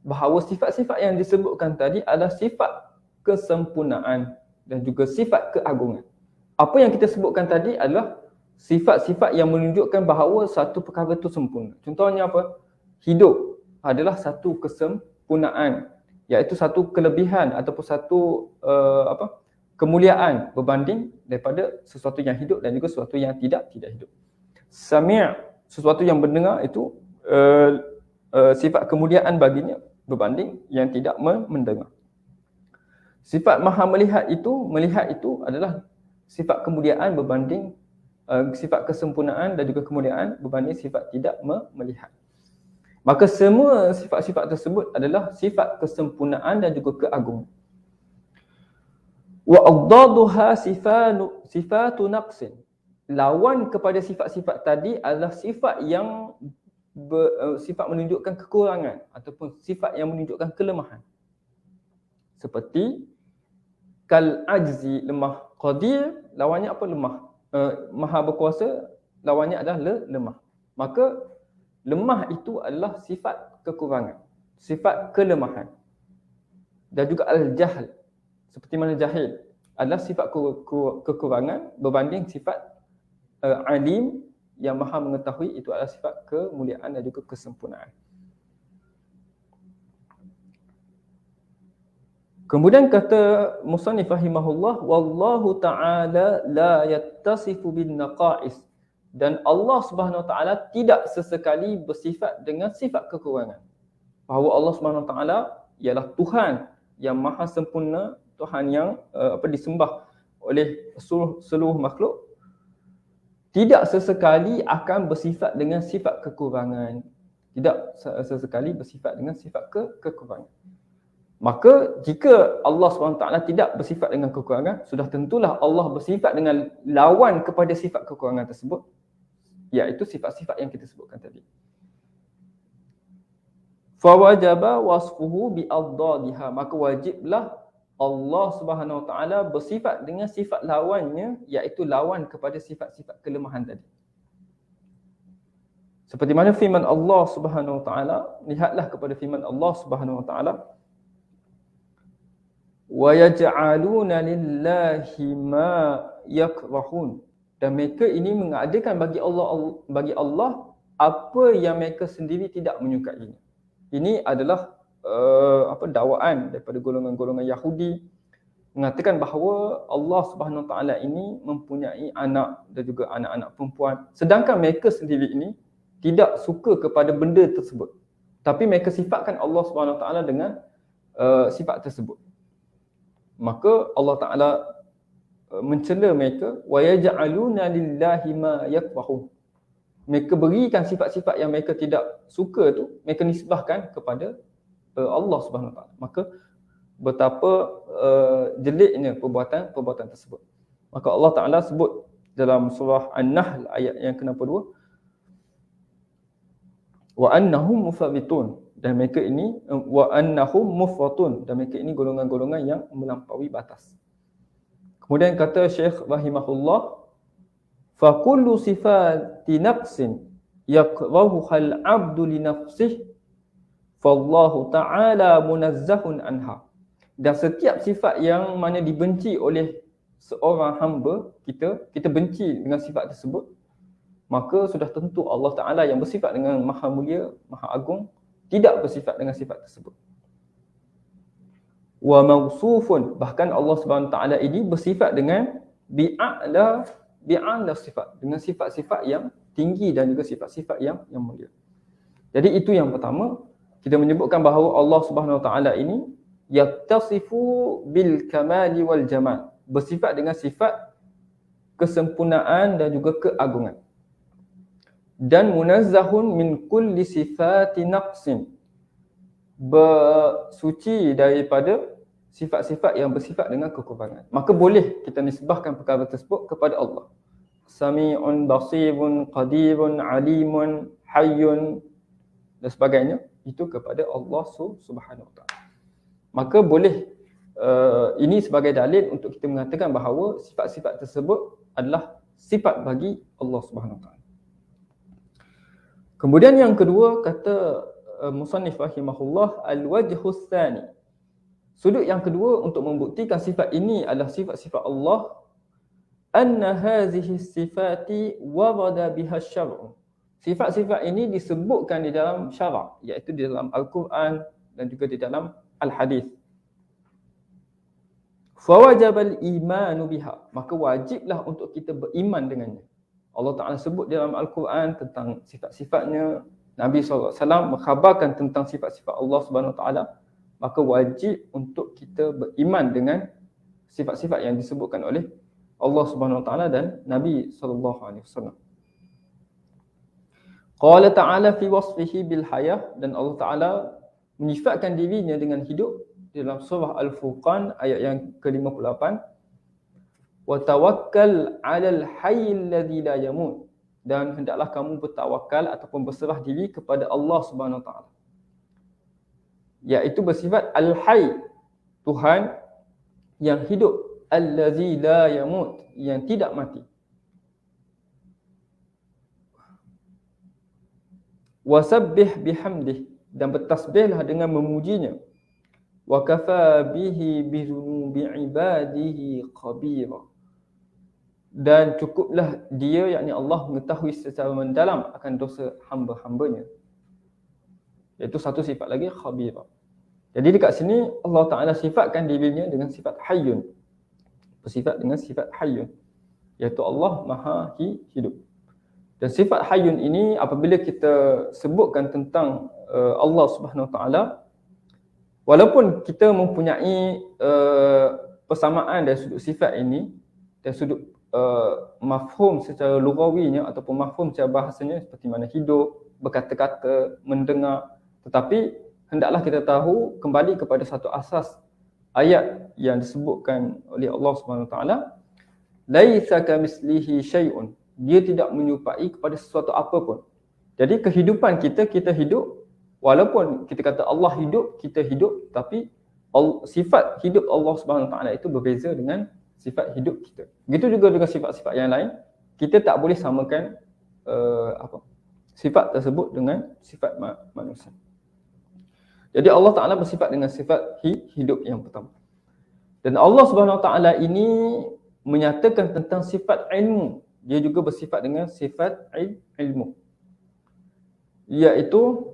Speaker 1: Bahawa sifat-sifat yang disebutkan tadi adalah sifat kesempurnaan dan juga sifat keagungan. Apa yang kita sebutkan tadi adalah sifat-sifat yang menunjukkan bahawa satu perkara itu sempurna. Contohnya apa? Hidup adalah satu kesempurnaan, iaitu satu kelebihan ataupun satu kemuliaan berbanding daripada sesuatu yang hidup dan juga sesuatu yang tidak hidup. Sami', sesuatu yang mendengar itu sifat kemuliaan baginya berbanding yang tidak mendengar. Sifat maha melihat itu adalah sifat kemuliaan berbanding sifat kesempurnaan dan juga kemuliaan berbanding sifat tidak melihat. Maka semua sifat-sifat tersebut adalah sifat kesempurnaan dan juga keagungan. Wa addaduha sifatu naqsin. Lawan kepada sifat-sifat tadi adalah sifat yang sifat menunjukkan kekurangan ataupun sifat yang menunjukkan kelemahan. Seperti kal ajzi, lemah. Qadir, lawannya apa? Lemah. Maha berkuasa, lawannya adalah lemah. Maka lemah itu adalah sifat kekurangan, sifat kelemahan. Dan juga al-jahl, seperti mana jahil, adalah sifat kekurangan berbanding sifat alim yang maha mengetahui, itu adalah sifat kemuliaan dan juga kesempurnaan. Kemudian kata musannif rahimahullah, wallahu ta'ala la yattasifu bin naqais. Dan Allah Subhanahu Wa Taala tidak sesekali bersifat dengan sifat kekurangan. Bahawa Allah Subhanahu Wa Taala ialah Tuhan yang maha sempurna, Tuhan yang disembah oleh seluruh makhluk, tidak sesekali akan bersifat dengan sifat kekurangan. Tidak sesekali bersifat dengan sifat kekurangan. Maka jika Allah SWT tidak bersifat dengan kekurangan, sudah tentulah Allah bersifat dengan lawan kepada sifat kekurangan tersebut, iaitu sifat-sifat yang kita sebutkan tadi. Fawajaba wasfuhu bi'addadiha, maka wajiblah Allah Subhanahu Wa Taala bersifat dengan sifat lawannya, iaitu lawan kepada sifat-sifat kelemahan tadi. Seperti mana firman Allah Subhanahu Wa Taala, lihatlah kepada firman Allah Subhanahu Wa Taala, wa yaj'aluna lillahi ma yakrahun, dan mereka ini mengadakan bagi Allah apa yang mereka sendiri tidak menyukainya. Ini adalah dakwaan daripada golongan-golongan Yahudi, mengatakan bahawa Allah Subhanahu Wa Taala ini mempunyai anak dan juga anak-anak perempuan, sedangkan mereka sendiri ini tidak suka kepada benda tersebut, tapi mereka sifatkan Allah Subhanahu Wa Taala dengan sifat tersebut. Maka Allah Taala mencela mereka, wa yaj'aluna lillahi ma yakrahun. Mereka berikan sifat-sifat yang mereka tidak suka tu, mereka nisbahkan kepada Allah Subhanahu Wa Taala. Maka betapa jeleknya perbuatan tersebut. Maka Allah Taala sebut dalam surah An-Nahl ayat yang ke-62, wa annahum mufarritun, dan mereka ini wa annahum mufratun, dan mereka ini golongan-golongan yang melampaui batas. Kemudian kata Syekh rahimahullah, fa kullu sifati naqsin yakrahu al 'abdu li nafsihi fallahu ta'ala munazzahun anha. Dan setiap sifat yang mana dibenci oleh seorang hamba, kita benci dengan sifat tersebut, maka sudah tentu Allah Ta'ala yang bersifat dengan maha mulia, maha agung, tidak bersifat dengan sifat tersebut. wa mawsufun, bahkan Allah Subhanahu Wa Taala ini bersifat dengan bi'ala sifat, dengan sifat-sifat yang tinggi dan juga sifat-sifat yang mulia. Jadi itu yang pertama, kita menyebutkan bahawa Allah Subhanahu Wa Taala ini yattasifu bil kamali wal jamal, bersifat dengan sifat kesempurnaan dan juga keagungan. Dan munazzahun min kulli sifati naqsin, bersuci daripada sifat-sifat yang bersifat dengan kekurangan. Maka boleh kita nisbahkan perkara tersebut kepada Allah. Sami'un, basirun, qadirun, alimun, hayyun dan sebagainya, itu kepada Allah Subhanahu Wa Taala. Maka boleh ini sebagai dalil untuk kita mengatakan bahawa sifat-sifat tersebut adalah sifat bagi Allah Subhanahu Wa Taala. Kemudian yang kedua, kata musannif rahimahullah, al-wajhus tsani, sudut yang kedua untuk membuktikan sifat ini adalah sifat-sifat Allah, anna hadhihi sifati warada biha syar'u, sifat-sifat ini disebutkan di dalam syarak, iaitu di dalam Al-Quran dan juga di dalam Al-Hadis. Fawajabal imanu biha, maka wajiblah untuk kita beriman dengannya. Allah Ta'ala sebut dalam Al-Quran tentang sifat-sifatnya, Nabi SAW mengkhabarkan tentang sifat-sifat Allah Subhanahu Wa Taala, maka wajib untuk kita beriman dengan sifat-sifat yang disebutkan oleh Allah Subhanahu Wa Taala dan Nabi SAW. Qala Ta'ala fi wasfihi bil hayah, dan Allah Ta'ala menyifatkan dirinya dengan hidup dalam surah Al-Furqan ayat yang ke-58. Wa tawakkal 'alal hayyil ladzi la yamut, dan hendaklah kamu bertawakal ataupun berserah diri kepada Allah Subhanahu Wa Taala, iaitu bersifat al-hayy, Tuhan yang hidup, allazi la yamut, yang tidak mati. Wasabbih bihamdih, dan bertasbihlah dengan memujinya. Wa kafa bihi bi dzunubi ibadihi khabira, dan cukuplah dia, yakni Allah, mengetahui secara mendalam akan dosa hamba-hambanya. Iaitu satu sifat lagi, khabira. Jadi dekat sini Allah Ta'ala sifatkan dirinya dengan sifat hayyun, bersifat dengan sifat hayyun, iaitu Allah Maha hidup. Dan sifat hayyun ini apabila kita sebutkan tentang Allah Subhanahu Wa Taala, walaupun kita mempunyai persamaan dari sudut sifat ini, dari sudut mafhum secara lughawinya ataupun mafhum secara bahasanya, seperti mana hidup, berkata-kata, mendengar, tetapi hendaklah kita tahu kembali kepada satu asas ayat yang disebutkan oleh Allah Subhanahu Wa Taala, laisa kamitslihi syai'un, dia tidak menyerupai kepada sesuatu apapun. Jadi kehidupan kita hidup, walaupun kita kata Allah hidup, kita hidup, tapi sifat hidup Allah Subhanahu Wa Taala itu berbeza dengan sifat hidup kita. Begitu juga dengan sifat-sifat yang lain, kita tak boleh samakan sifat tersebut dengan sifat manusia. Jadi Allah Ta'ala bersifat dengan sifat hidup yang pertama. Dan Allah Subhanahu Wa Taala ini menyatakan tentang sifat ilmu, dia juga bersifat dengan sifat ilmu, iaitu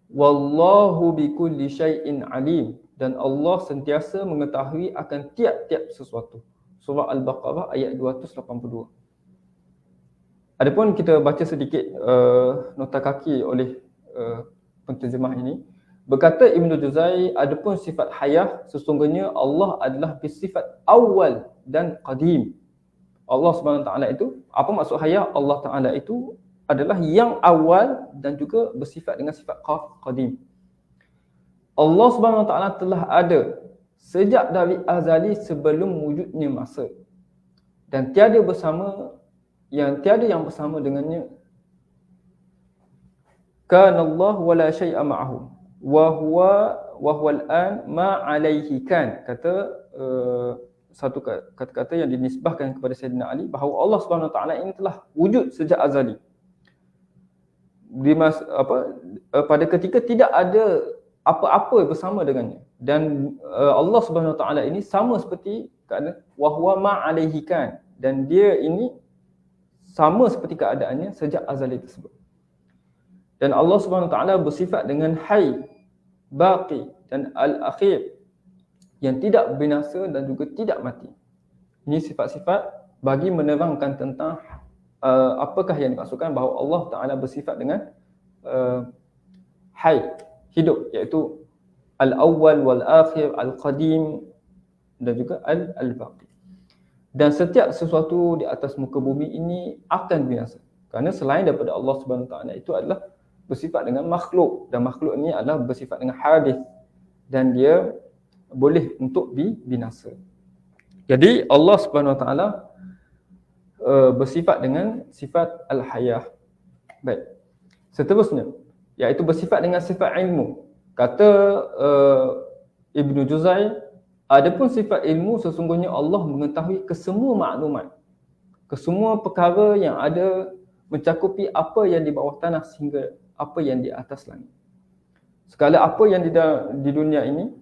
Speaker 1: wallahu bikulli syai'in alim, dan Allah sentiasa mengetahui akan tiap-tiap sesuatu. Surah Al-Baqarah ayat 282. Adapun kita baca sedikit nota kaki oleh penterjemah ini. Berkata Ibn Juzai, adapun sifat hayah, sesungguhnya Allah adalah bersifat awal dan qadim. Allah Subhanahu Wa Taala itu, apa maksud hayah? Allah Ta'ala itu adalah yang awal dan juga bersifat dengan sifat qadim. Allah Subhanahu Wa Taala telah ada sejak dari azali sebelum wujudnya masa, dan tiada yang bersama dengannya. Kana Allah wala syai'a ma'ahu wa huwa al-an ma alaihi kan, kata satu kata-kata yang dinisbahkan kepada Sayyidina Ali, bahawa Allah Subhanahu Wa Taala ini telah wujud sejak azali. Pada ketika tidak ada apa-apa bersama dengannya, dan Allah Subhanahu Wa Taala ini sama seperti keadaan wa huwa ma alaihi kan, dan dia ini sama seperti keadaannya sejak azali tersebut. Dan Allah Subhanahu Wa Taala bersifat dengan hayy, baqi, dan al-akhir, yang tidak binasa dan juga tidak mati. Ini sifat-sifat bagi menerangkan tentang apakah yang dimaksudkan bahawa Allah Ta'ala bersifat dengan hayy, hidup, iaitu al-awwal wal-akhir, al-qadim dan juga al-baqi. Dan setiap sesuatu di atas muka bumi ini akan binasa. Kerana selain daripada Allah Subhanahu Wa Taala itu adalah bersifat dengan makhluk, dan makhluk ini adalah bersifat dengan hadis dan dia boleh untuk binasa. Jadi Allah Subhanahu Wa Taala bersifat dengan sifat al-hayah. Baik. Seterusnya, iaitu bersifat dengan sifat ilmu. Kata Ibnu Juzai, adapun sifat ilmu, sesungguhnya Allah mengetahui kesemua maklumat, kesemua perkara yang ada, mencakupi apa yang di bawah tanah sehingga apa yang di atas langit. Segala apa yang di dunia ini,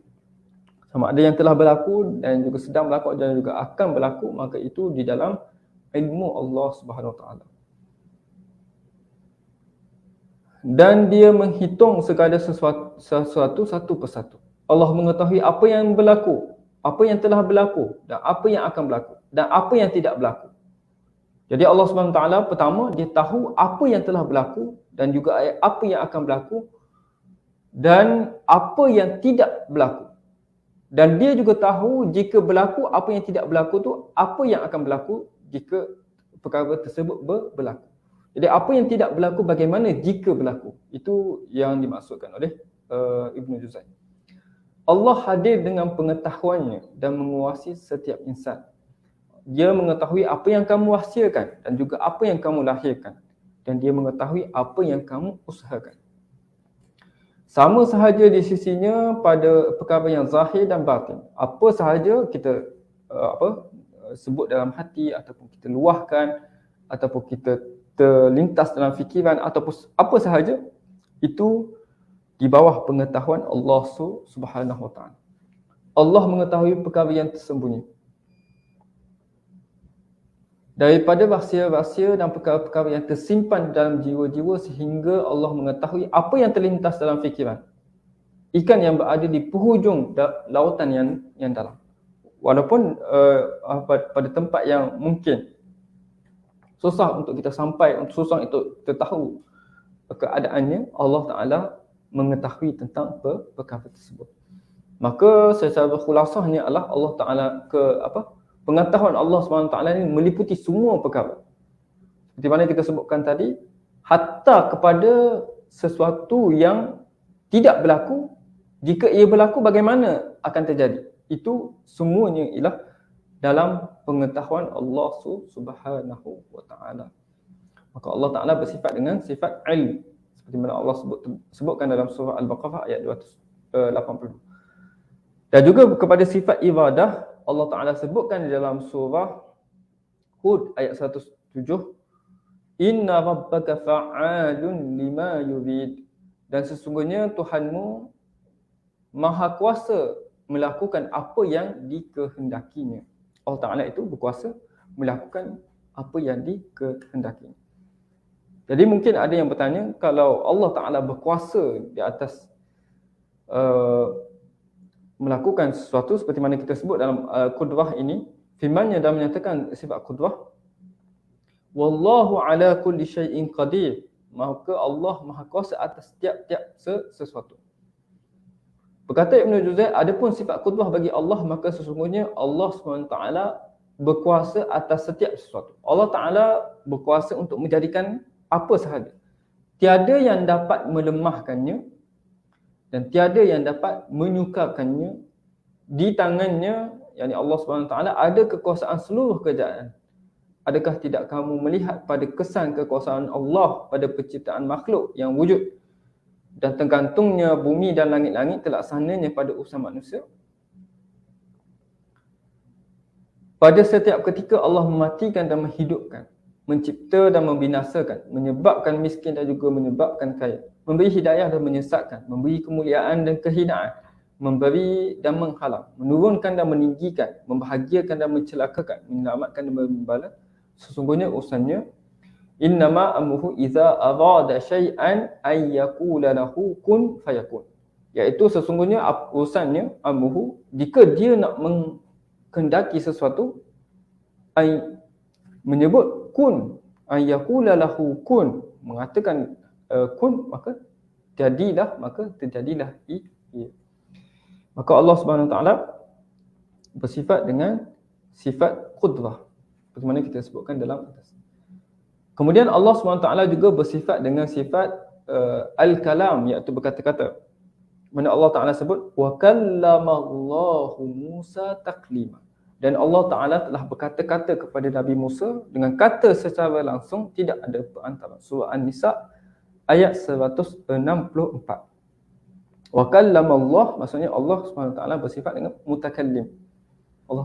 Speaker 1: sama ada yang telah berlaku dan juga sedang berlaku dan juga akan berlaku, maka itu di dalam ilmu Allah Subhanahu Wa Taala. Dan dia menghitung segala sesuatu satu persatu. Allah mengetahui apa yang berlaku, apa yang telah berlaku, dan apa yang akan berlaku, dan apa yang tidak berlaku. Jadi Allah SWT pertama, dia tahu apa yang telah berlaku dan juga apa yang akan berlaku dan apa yang tidak berlaku. Dan dia juga tahu jika berlaku apa yang tidak berlaku tu, apa yang akan berlaku jika perkara tersebut berlaku. Jadi apa yang tidak berlaku, bagaimana jika berlaku. Itu yang dimaksudkan oleh Ibnu Juzai. Allah hadir dengan pengetahuannya dan menguasai setiap insan. Dia mengetahui apa yang kamu wahsiakan dan juga apa yang kamu lahirkan. Dan dia mengetahui apa yang kamu usahakan. Sama sahaja di sisinya pada perkara yang zahir dan batin. Apa sahaja kita sebut dalam hati, ataupun kita luahkan, ataupun kita terlintas dalam fikiran, ataupun apa sahaja, itu di bawah pengetahuan Allah Subhanahu Wa Taala. Allah mengetahui perkara yang tersembunyi. Daripada rahsia-rahsia dan perkara-perkara yang tersimpan dalam jiwa-jiwa, sehingga Allah mengetahui apa yang terlintas dalam fikiran. Ikan yang berada di penghujung lautan yang dalam. Walaupun pada tempat yang mungkin susah untuk kita sampai, susah untuk kita tahu keadaannya, Allah Ta'ala mengetahui tentang perkara tersebut. Maka secara khulasahnya adalah Allah Ta'ala pengetahuan Allah SWT ini meliputi semua perkara. Seperti mana kita sebutkan tadi, hatta kepada sesuatu yang tidak berlaku, jika ia berlaku bagaimana akan terjadi. Itu semuanya ialah dalam pengetahuan Allah Subhanahu Wa Taala. Maka Allah Ta'ala bersifat dengan sifat ilm. Seperti mana Allah sebutkan dalam surah Al-Baqarah ayat 280. Dan juga kepada sifat ibadah, Allah Ta'ala sebutkan di dalam surah Hud ayat 107, Inna rabbaka fa'alun lima yurid. Dan sesungguhnya Tuhanmu maha kuasa melakukan apa yang dikehendakinya. Allah Ta'ala itu berkuasa melakukan apa yang dikehendakinya. Jadi mungkin ada yang bertanya, kalau Allah Ta'ala berkuasa di atas melakukan sesuatu seperti mana kita sebut dalam kudrah ini, firman-Nya dah menyatakan sifat kudrah, wallahu ala kulli syai'in qadir, maka Allah maha kuasa atas tiap-tiap sesuatu. Berkata Ibnu Juzai, adapun sifat kudrah bagi Allah, maka sesungguhnya Allah SWT berkuasa atas setiap sesuatu. Allah Ta'ala berkuasa untuk menjadikan apa sahaja. Tiada yang dapat melemahkannya dan tiada yang dapat menyukarkannya. Di tangannya, yakni Allah SWT, ada kekuasaan seluruh kerajaan. Adakah tidak kamu melihat pada kesan kekuasaan Allah pada penciptaan makhluk yang wujud dan tergantungnya bumi dan langit-langit terlaksananya pada urusan manusia? Pada setiap ketika Allah mematikan dan menghidupkan, mencipta dan membinasakan, menyebabkan miskin dan juga menyebabkan kaya, memberi hidayah dan menyesatkan, memberi kemuliaan dan kehinaan, memberi dan menghalang, menurunkan dan meninggikan, membahagiakan dan mencelakakan, menyelamatkan dan membalas. Sesungguhnya urusannya, innama amruhu idza arada syai'an ay yaqula lahu kun fayakun. Iaitu sesungguhnya urusannya amruhu, jika dia nak menghendaki sesuatu, ay menyebut kun, ayyakula lahu kun, mengatakan kun, maka jadilah, maka terjadilah ia. Maka Allah Subhanahu Wa Taala bersifat dengan sifat qudrah, seperti mana kita sebutkan dalam atas. Kemudian Allah SWT juga bersifat dengan sifat al-kalam, iaitu berkata-kata. Mana Allah Ta'ala sebut wa kallamallahu Musa taklima. Dan Allah Ta'ala telah berkata-kata kepada Nabi Musa dengan kata secara langsung, tidak ada perantaraan. Surah An-Nisa ayat 164. Wa kallamallah maksudnya Allah SWT bersifat dengan mutakallim. Allah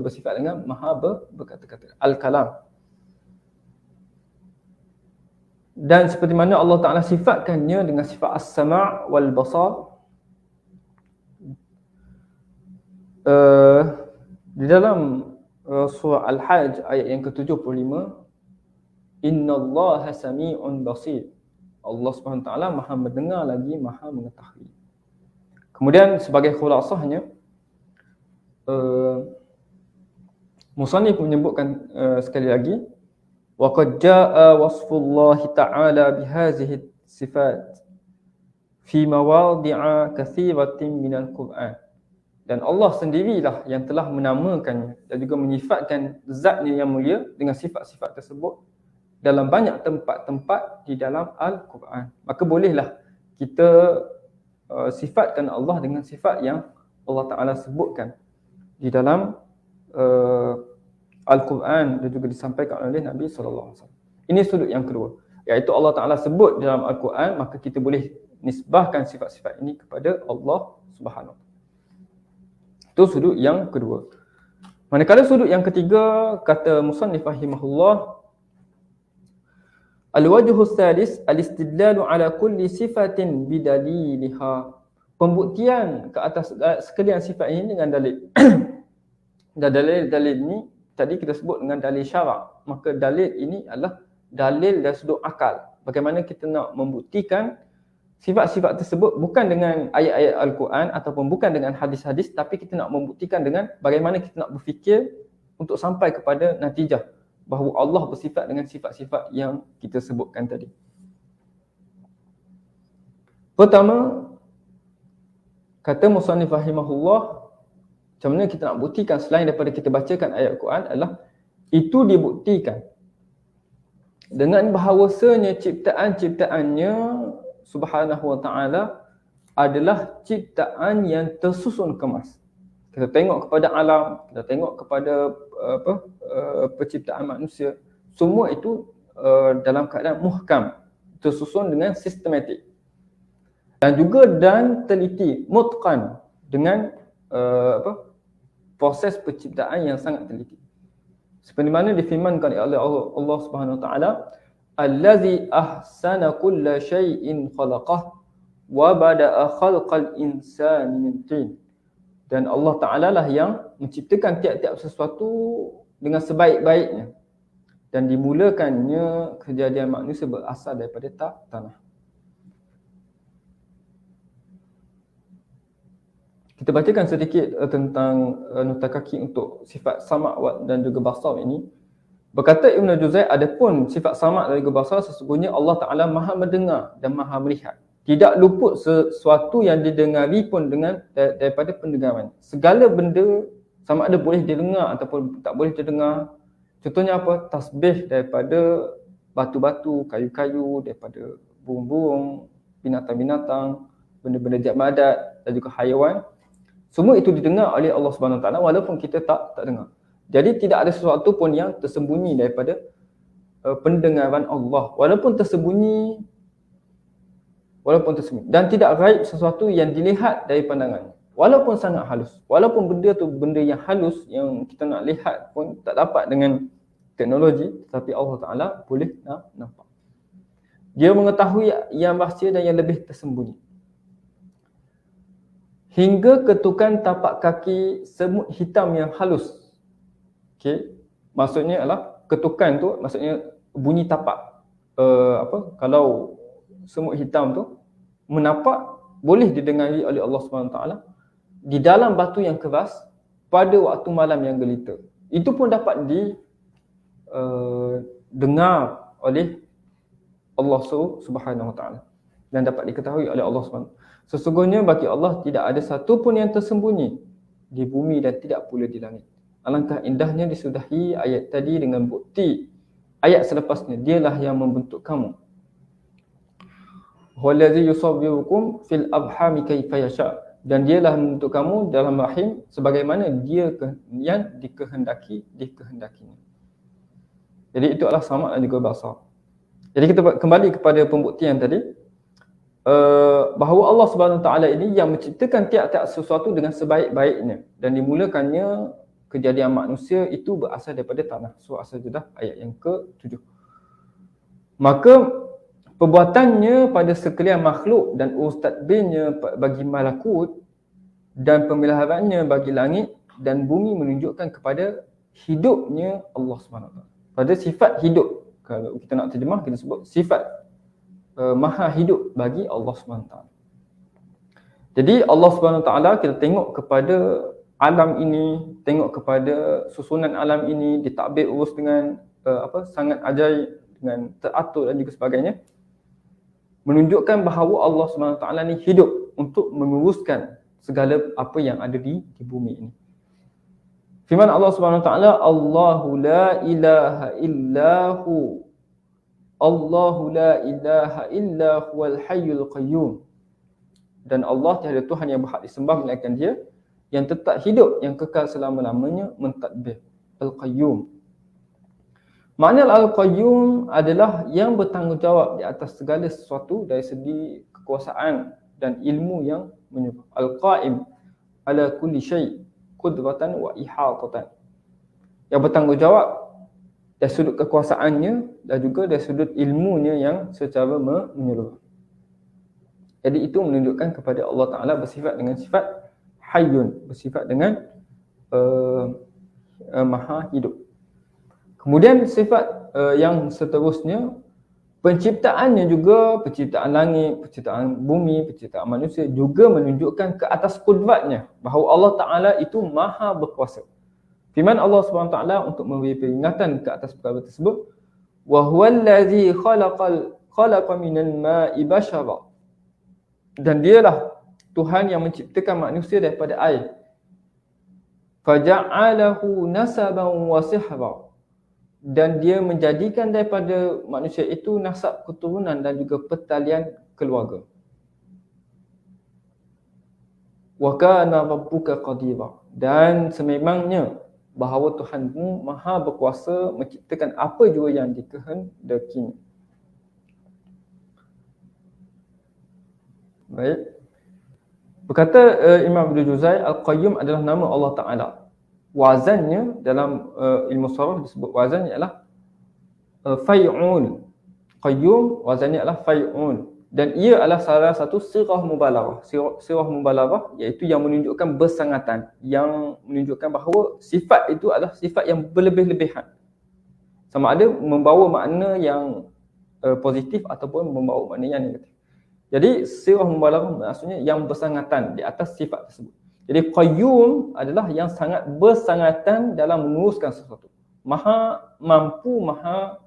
Speaker 1: bersifat dengan maha berkata-kata, al-kalam. Dan seperti mana Allah Ta'ala sifatkannya dengan sifat as-sama' wal basar. Di dalam surah Al-Hajj ayat yang ke-75, innallaha sami'un basir. Allah SWT maha mendengar lagi maha mengetahui. Kemudian sebagai khulasahnya, musannif menyebutkan sekali lagi, wa qad jaa wasfullahi ta'ala bihazihi sifat fi mawadhi'a katsiratin minal Qur'an. Dan Allah sendirilah yang telah menamakannya dan juga menyifatkan zatnya yang mulia dengan sifat-sifat tersebut dalam banyak tempat-tempat di dalam Al-Quran. Maka bolehlah kita sifatkan Allah dengan sifat yang Allah Ta'ala sebutkan di dalam Al-Quran dan juga disampaikan oleh Nabi SAW. Ini sudut yang kedua, iaitu Allah Ta'ala sebut dalam Al-Quran, maka kita boleh nisbahkan sifat-sifat ini kepada Allah Subhanahu. Itu sudut yang kedua. Manakala sudut yang ketiga, kata musannif rahimahullah, al-wajhus sadis al-istidlalu ala kulli sifatin bidaliliha. Pembuktian ke atas sekalian sifat ini dengan dalil. Dan dalil ini tadi kita sebut dengan dalil syarak. Maka dalil ini adalah dalil dari sudut akal. Bagaimana kita nak membuktikan sifat-sifat tersebut bukan dengan ayat-ayat Al-Quran ataupun bukan dengan hadis-hadis, tapi kita nak membuktikan dengan bagaimana kita nak berfikir untuk sampai kepada natijah bahawa Allah bersifat dengan sifat-sifat yang kita sebutkan tadi. Pertama, kata musannif rahimahullah, macam mana kita nak buktikan selain daripada kita bacakan ayat Al-Quran adalah itu dibuktikan dengan bahawasanya ciptaan-ciptaannya Subhanahu Wa Ta'ala adalah ciptaan yang tersusun kemas. Kita tengok kepada alam, kita tengok kepada penciptaan manusia, semua itu dalam keadaan muhkam, tersusun dengan sistematik. Dan juga teliti, mutqan, dengan proses penciptaan yang sangat teliti. Seperti mana difirmankan oleh Allah Subhanahu Wa Ta'ala, allazi ahsana kulla syai'in khalaqah wa bada'a khalqal insani min tin. Dan Allah Ta'ala lah yang menciptakan tiap-tiap sesuatu dengan sebaik-baiknya dan dimulakannya kejadian manusia berasal daripada tanah. Kita bacakan sedikit tentang nota kaki untuk sifat sama' dan juga basar ini. Berkata Ibn Juzay, adapun sifat sama' dan juga basar, sesungguhnya Allah Ta'ala maha mendengar dan maha melihat. Tidak luput sesuatu yang didengari pun daripada pendengaran. Segala benda sama ada boleh didengar ataupun tak boleh didengar. Contohnya apa? Tasbih daripada batu-batu, kayu-kayu, daripada burung-burung, binatang-binatang, benda-benda jamadat dan juga haiwan. Semua itu didengar oleh Allah Subhanahu Wa Taala walaupun kita tak dengar. Jadi tidak ada sesuatu pun yang tersembunyi daripada pendengaran Allah. Walaupun tersembunyi. Dan tidak gaib sesuatu yang dilihat dari pandangannya. Walaupun sangat halus. Walaupun benda tu benda yang halus yang kita nak lihat pun tak dapat dengan teknologi. Tapi Allah Ta'ala boleh nampak. Dia mengetahui yang rahsia dan yang lebih tersembunyi. Hingga ketukan tapak kaki semut hitam yang halus. Okey, maksudnya adalah ketukan tu maksudnya bunyi tapak kalau semut hitam tu menapak boleh didengari oleh Allah SWT di dalam batu yang keras pada waktu malam yang gelita. Itu pun dapat dengar oleh Allah Subhanahu Wa Taala dan dapat diketahui oleh Allah SWT. Sesungguhnya bagi Allah tidak ada satu pun yang tersembunyi di bumi dan tidak pula di langit. Alangkah indahnya disudahi ayat tadi dengan bukti ayat selepasnya. Dialah yang membentuk kamu. Huwallazi yusawwirukum fil arhami kaifa yasha. Dan dialah membentuk kamu dalam rahim sebagaimana dia yang dikehendakinya. Jadi itu adalah samad dan juga basar. Jadi kita kembali kepada pembuktian tadi, bahawa Allah Subhanahu Taala ini yang menciptakan tiap-tiap sesuatu dengan sebaik-baiknya dan dimulakannya kejadian manusia itu berasal daripada tanah. Surah As-Sajdah ayat yang ke-7. Maka perbuatannya pada sekalian makhluk dan urus tadbirnya bagi malakut dan pemeliharaannya bagi langit dan bumi menunjukkan kepada hidupnya Allah SWT. Pada sifat hidup. Kalau kita nak terjemah, kita sebut sifat maha hidup bagi Allah SWT. Jadi Allah SWT, kita tengok kepada alam ini, tengok kepada susunan alam ini, ditadbir urus dengan sangat ajaib, dengan teratur dan juga sebagainya, menunjukkan bahawa Allah SWT ni hidup untuk menguruskan segala apa yang ada di bumi ini. Firman Allah SWT, Allahu la ilaha illahu, Allahu la ilaha illa huwal hayyul qayyum. Dan Allah tiada Tuhan yang berhak disembah melainkan Dia yang tetap hidup, yang kekal selama-lamanya, mentadbir. Al-Qayyum. Makna Al-Qayyum adalah yang bertanggungjawab di atas segala sesuatu dari segi kekuasaan dan ilmu yang menyebut. Al-Qa'im ala kulli syai' qudratan wa ihatatan. Yang bertanggungjawab dari sudut kekuasaannya dan juga dari sudut ilmunya yang secara menyeluruh. Jadi itu menunjukkan kepada Allah Ta'ala bersifat dengan sifat Hayyun, bersifat dengan maha hidup. Kemudian sifat yang seterusnya, penciptaannya juga, penciptaan langit, penciptaan bumi, penciptaan manusia juga menunjukkan ke atas kudratnya bahawa Allah Ta'ala itu maha berkuasa. Firman Allah SWT untuk memberi peringatan ke atas perkara tersebut, wa huwallazi khalaqa minal ma'i bashara. Dan dialah Tuhan yang menciptakan manusia daripada air. Faja'alahu nasaban wa sihra. Dan dia menjadikan daripada manusia itu nasab keturunan dan juga pertalian keluarga. Wa kana rabbuka qadira. Dan sememangnya bahawa Tuhanmu maha berkuasa menciptakan apa jua yang dikehendakinya. Baik. Berkata Imam Ibn Juzay, Al-Qayyum adalah nama Allah Ta'ala. Wazannya dalam ilmu saraf disebut wazannya adalah fai'un. Qayyum wazannya adalah fai'un. Dan ia adalah salah satu sirah mubalaghah. Sirah mubalaghah iaitu yang menunjukkan bersangatan, yang menunjukkan bahawa sifat itu adalah sifat yang berlebih-lebihan. Sama ada membawa makna yang positif ataupun membawa makna yang negatif. Jadi sirah mubalaghah maksudnya yang bersangatan di atas sifat tersebut. Jadi qayyum adalah yang sangat bersangatan dalam menguruskan sesuatu. Maha mampu, maha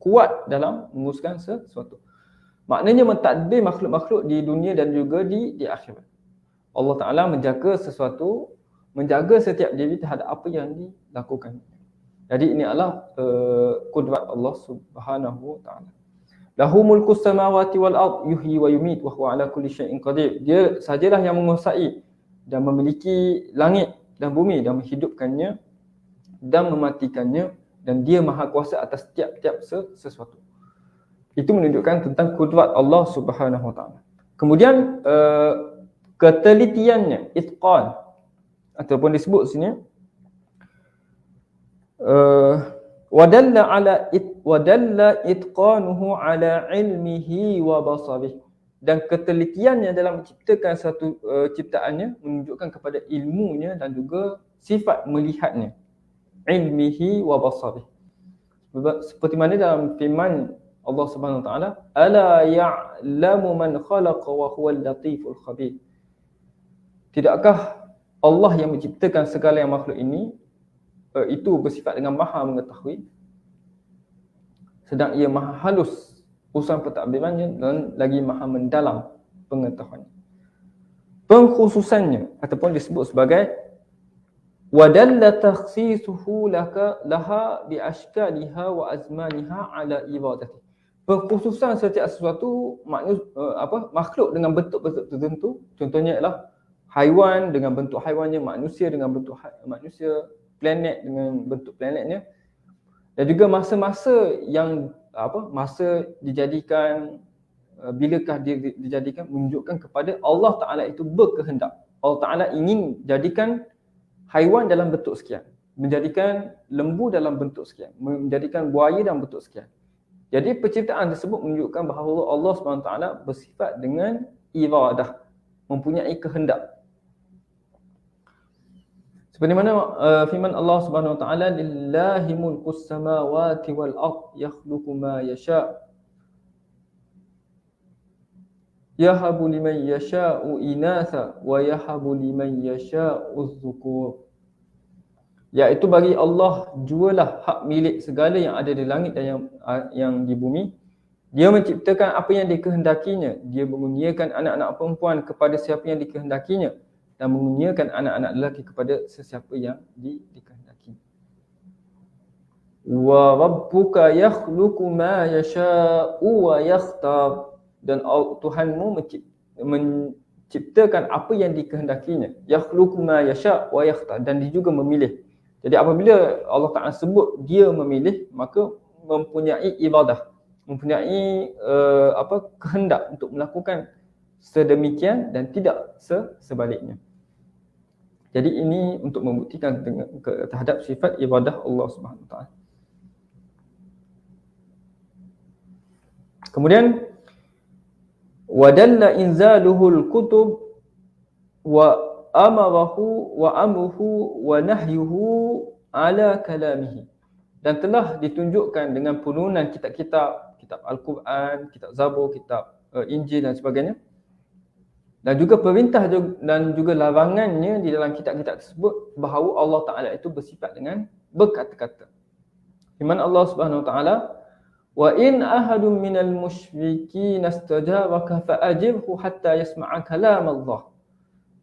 Speaker 1: kuat dalam menguruskan sesuatu. Maknanya mentadbir makhluk-makhluk di dunia dan juga di akhirat. Allah Ta'ala menjaga sesuatu, menjaga setiap diri terhadap apa yang dilakukan. Jadi ini adalah kudrat Allah Subhanahu Wa Ta'ala. Lahu mulku samawati wal ard yuhyi wa yumit wa huwa ala kulli syai'in qadir. Dia sajalah yang menguasai dan memiliki langit dan bumi dan menghidupkannya dan mematikannya, dan dia maha kuasa atas tiap-tiap sesuatu. Itu menunjukkan tentang kudrat Allah Subhanahu Wa Ta'ala. Kemudian ketelitiannya, itqan, ataupun disebut sini wadalla itqanuhu ala ilmihi wa basarih. Dan ketelitiannya dalam menciptakan satu ciptaannya menunjukkan kepada ilmunya dan juga sifat melihatnya. Ilmihi wa basarih. Seperti mana dalam firman Allah Subhanahu Wa Taala, ala ya'lamu man khalaqa wa huwal latiful khabir. Tidakkah Allah yang menciptakan segala yang makhluk ini itu bersifat dengan maha mengetahui, sedang ia maha halus urusan pentadbirannya dan lagi maha mendalam pengetahuannya. Pengkhususannya ataupun disebut sebagai wadalla takhsisuhu laha bi ashkaliha wa azmaniha ala ibadati. Pengkhususan setiap sesuatu makhluk dengan bentuk-bentuk tertentu, contohnya ialah haiwan dengan bentuk haiwannya, manusia dengan bentuk manusia, planet dengan bentuk planetnya, dan juga masa-masa yang masa dijadikan, bilakah dia dijadikan, menunjukkan kepada Allah Ta'ala itu berkehendak. Allah Ta'ala ingin jadikan haiwan dalam bentuk sekian, menjadikan lembu dalam bentuk sekian, menjadikan buaya dalam bentuk sekian. Jadi penciptaan tersebut menunjukkan bahawa Allah SWT bersifat dengan iradah, mempunyai kehendak. Seperti mana firman Allah Subhanahu Wa Taala, lillahi mulkus samawati wal ard yakhluqu ma yasha yahabu liman yasha'u inatha wa yahabu liman yasha'u dhukur. Iaitu bagi Allah jualah hak milik segala yang ada di langit dan yang di bumi. Dia menciptakan apa yang dikehendakinya. Dia mengurniakan anak-anak perempuan kepada siapa yang dikehendakinya dan mengurniakan anak-anak lelaki kepada sesiapa yang dikehendaki. Wa rabbuka yakhluqu ma yasha'u wa yakhtar. Dan Tuhanmu menciptakan apa yang dikehendakinya. Yakhluqu ma yasha' wa yakhtar. Dan dia juga memilih. Jadi apabila Allah Ta'ala sebut dia memilih, maka mempunyai ibadah, mempunyai kehendak untuk melakukan sedemikian dan tidak sebaliknya. Jadi ini untuk membuktikan terhadap sifat ibadah Allah Subhanahu Wa Taala. Kemudian wadalla inzaluhul kutub wa amarahu wa amruhu wa nahyuhu ala kalamihi. Dan telah ditunjukkan dengan penurunan kitab-kitab, kitab Al-Quran, kitab Zabur, kitab Injil dan sebagainya. Dan juga perintah dan juga larangannya di dalam kitab-kitab tersebut bahawa Allah Ta'ala itu bersifat dengan berkata-kata. Firman Allah Subhanahu Wa Taala, wa in ahadun minal musyrikin istajaraka fa'ajirhu hatta yasma'a kalam Allah.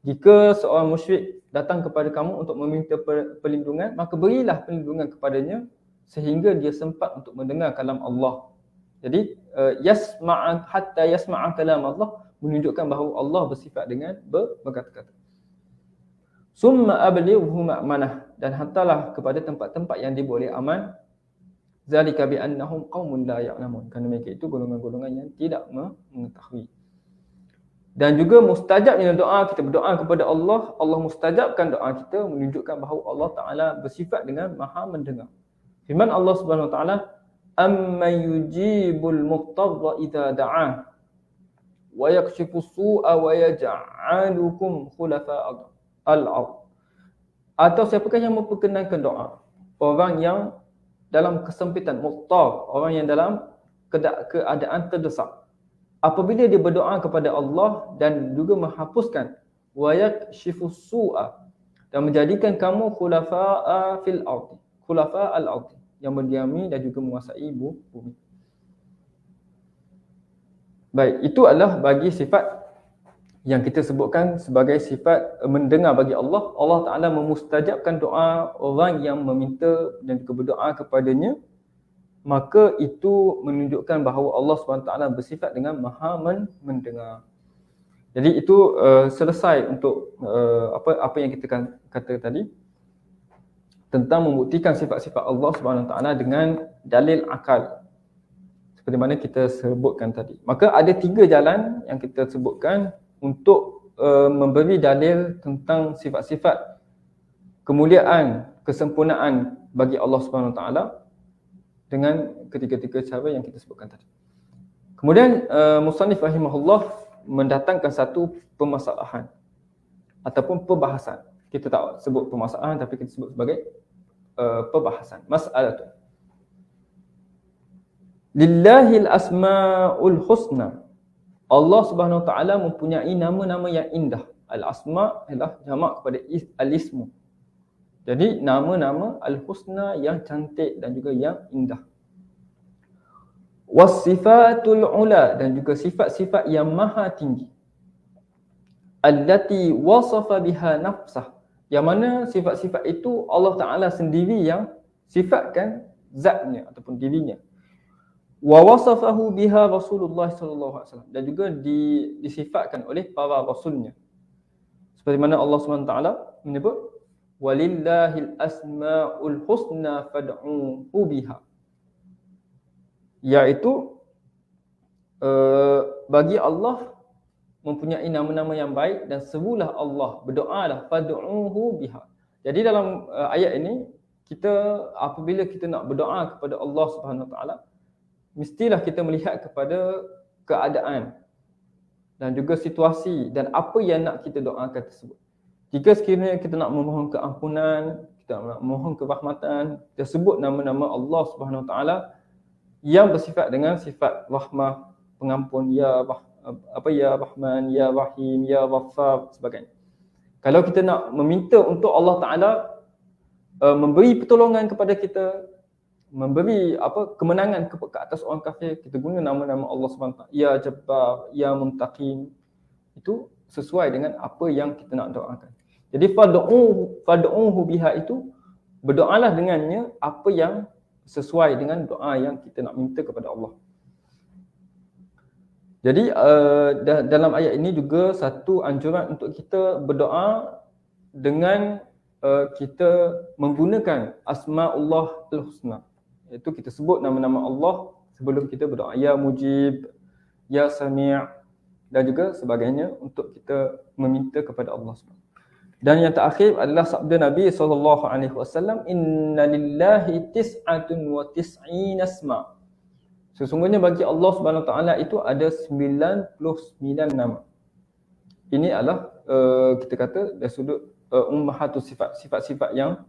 Speaker 1: Jika seorang musyrik datang kepada kamu untuk meminta perlindungan, maka berilah perlindungan kepadanya sehingga dia sempat untuk mendengar kalam Allah. Jadi hatta yasma'a kalam Allah menunjukkan bahawa Allah bersifat dengan berkata-kata. Summa ablighu ma'manah, dan hantarlah kepada tempat-tempat yang diboleh aman. Zalika bi annahum qaumun la ya'lamun, kerana mereka itu golongan-golongan yang tidak mengetahui. Dan juga mustajabnya doa, kita berdoa kepada Allah, Allah mustajabkan doa kita, menunjukkan bahawa Allah Ta'ala bersifat dengan maha mendengar. Firman Allah Subhanahu Wa Taala, amma yujibul muqtadha idza da'ah wa yakshifu su'a wa yaj'alukum khulafa al-ard. Atau siapakah yang memperkenankan doa? Orang yang dalam kesempitan, muqtar, orang yang dalam keadaan terdesak. Apabila dia berdoa kepada Allah dan juga menghapuskan wa yakshifu su'a, dan menjadikan kamu khulafa fil ard, khulafa al-ard, yang mendiami dan juga menguasai bumi. Baik, itu adalah bagi sifat yang kita sebutkan sebagai sifat mendengar bagi Allah. Allah Ta'ala memustajabkan doa orang yang meminta dan juga berdoa kepadanya, maka itu menunjukkan bahawa Allah SWT bersifat dengan maha mendengar. Jadi itu selesai untuk apa yang kita kata tadi tentang membuktikan sifat-sifat Allah SWT dengan dalil akal, seperti mana kita sebutkan tadi. Maka ada 3 jalan yang kita sebutkan untuk memberi dalil tentang sifat-sifat kemuliaan, kesempurnaan bagi Allah SWT dengan ketiga-tiga cara yang kita sebutkan tadi. Kemudian musannif rahimahullah mendatangkan satu permasalahan ataupun perbahasan. Kita tak sebut permasalahan tapi kita sebut sebagai perbahasan, masalah tu. Lillahil asmaul husna. Allah Subhanahu Wa Taala mempunyai nama-nama yang indah. Al-asma adalah jamak kepada al-ismu. Jadi nama-nama al-husna yang cantik dan juga yang indah. Was-sifatul ula, dan juga sifat-sifat yang maha tinggi. Allati wasafa biha nafsah, yang mana sifat-sifat itu Allah Ta'ala sendiri yang sifatkan zatnya ataupun dirinya. Wa wasafahu biha Rasulullah sallallahu alaihi wasallam, dan juga disifatkan oleh para rasulnya. Seperti mana Allah SWT menyebut walillahil asmaul husna fad'uhu biha, iaitu bagi Allah mempunyai nama-nama yang baik dan serulah Allah, berdoalah fad'uhu biha. Jadi dalam ayat ini, kita apabila kita nak berdoa kepada Allah Subhanahu Wa Taala, mestilah kita melihat kepada keadaan dan juga situasi dan apa yang nak kita doakan tersebut. Jika sekiranya kita nak memohon keampunan, kita nak memohon kerahmatan, kita sebut nama-nama Allah Subhanahu Wa Taala yang bersifat dengan sifat rahmah, pengampun, ya Rahman, ya Rahim, ya Ghaffar, sebagainya. Kalau kita nak meminta untuk Allah Taala memberi pertolongan kepada kita, memberi kemenangan ke atas orang kafir, kita guna nama-nama Allah SWT. Ya Jabbar, ya Muntaqim. Itu sesuai dengan apa yang kita nak doakan. Jadi fad'uhu biha itu, berdoalah dengannya apa yang sesuai dengan doa yang kita nak minta kepada Allah. Jadi dalam ayat ini juga satu anjuran untuk kita berdoa dengan kita menggunakan asma'ullah al-husna. Iaitu kita sebut nama-nama Allah sebelum kita berdoa. Ya Mujib, Ya Sami' dan juga sebagainya untuk kita meminta kepada Allah SWT. Dan yang terakhir adalah sabda Nabi SAW, Inna lillahi tis'atun wa tis'ina asma'. Sesungguhnya bagi Allah Subhanahu Wa Taala itu ada 99 nama. Ini adalah kita kata dari sudut ummahatus sifat, sifat-sifat yang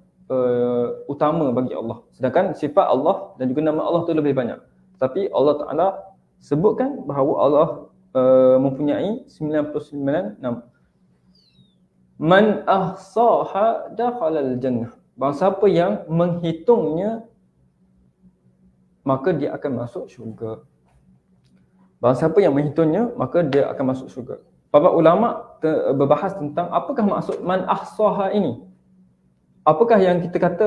Speaker 1: utama bagi Allah. Sedangkan sifat Allah dan juga nama Allah itu lebih banyak. Tapi Allah Ta'ala sebutkan bahawa Allah mempunyai 99 nama. Man ahsaha dakhalal jannah. Barang siapa yang menghitungnya, maka dia akan masuk syurga. Barang siapa yang menghitungnya, maka dia akan masuk syurga. Para ulama berbahas tentang apakah maksud man ahsaha ini. Apakah yang kita kata,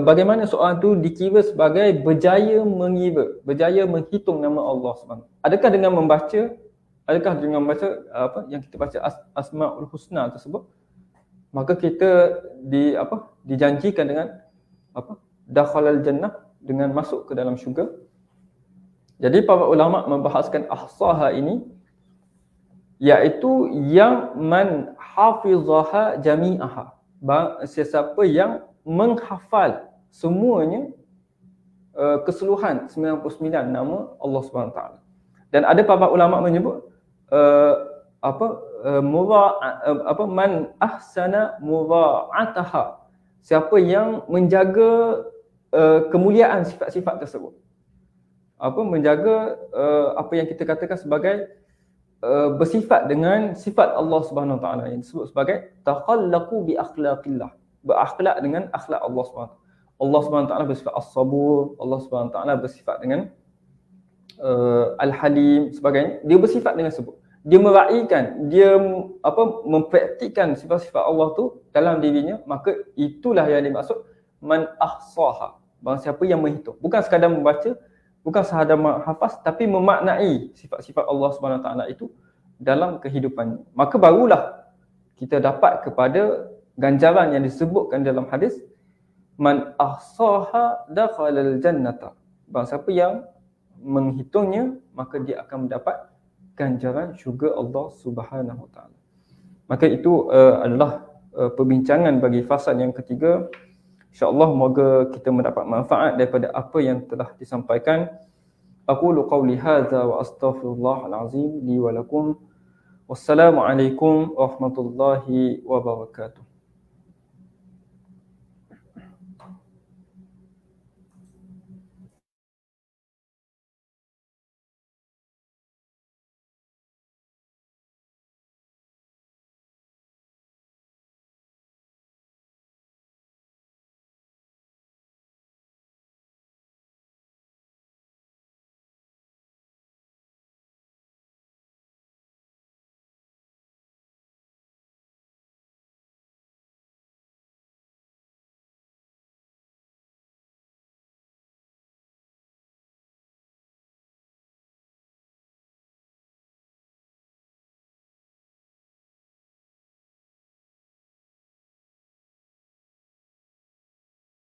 Speaker 1: bagaimana seorang itu dikira sebagai berjaya mengira, berjaya menghitung nama Allah SWT. Adakah dengan membaca yang kita baca Asma'ul Husna tersebut, maka kita dijanjikan dengan dakhalal jannah, dengan masuk ke dalam syurga. Jadi para ulama membahaskan ahsaha ini, iaitu yang man hafizaha jami'aha, sesiapa yang menghafal semuanya, keseluruhan 99 nama Allah SWT. Dan ada para ulama menyebut man ahsana mura'ataha, siapa yang menjaga kemuliaan sifat-sifat tersebut. Menjaga apa yang kita katakan sebagai bersifat dengan sifat Allah Subhanahu Wa Taala, yang disebut sebagai takhallaqu bi akhlaqillah, berakhlak dengan akhlak Allah Subhanahu. Allah Subhanahu Wa Taala bersifat as-sabur, Allah Subhanahu Wa Taala bersifat dengan al-halim, sebagainya. Dia bersifat dengan sebut. Dia meraihkan, dia mempraktikkan sifat-sifat Allah tu dalam dirinya, maka itulah yang dimaksud man ahsaha. Barang siapa yang menghitung, bukan sekadar membaca, bukan sekadar menghafaz, tapi memaknai sifat-sifat Allah SWT itu dalam kehidupannya. Maka barulah kita dapat kepada ganjaran yang disebutkan dalam hadis, man ahsaha dakhalal jannata. Barang siapa yang menghitungnya, maka dia akan mendapat ganjaran syurga Allah Subhanahu Wa Taala. Maka itu adalah perbincangan bagi fasal yang ketiga. InsyaAllah moga kita mendapat manfaat daripada apa yang telah disampaikan. Aqulu qawli hadza wa astaghfirullahal azim li wa lakum. Wassalamualaikum warahmatullahi wabarakatuh.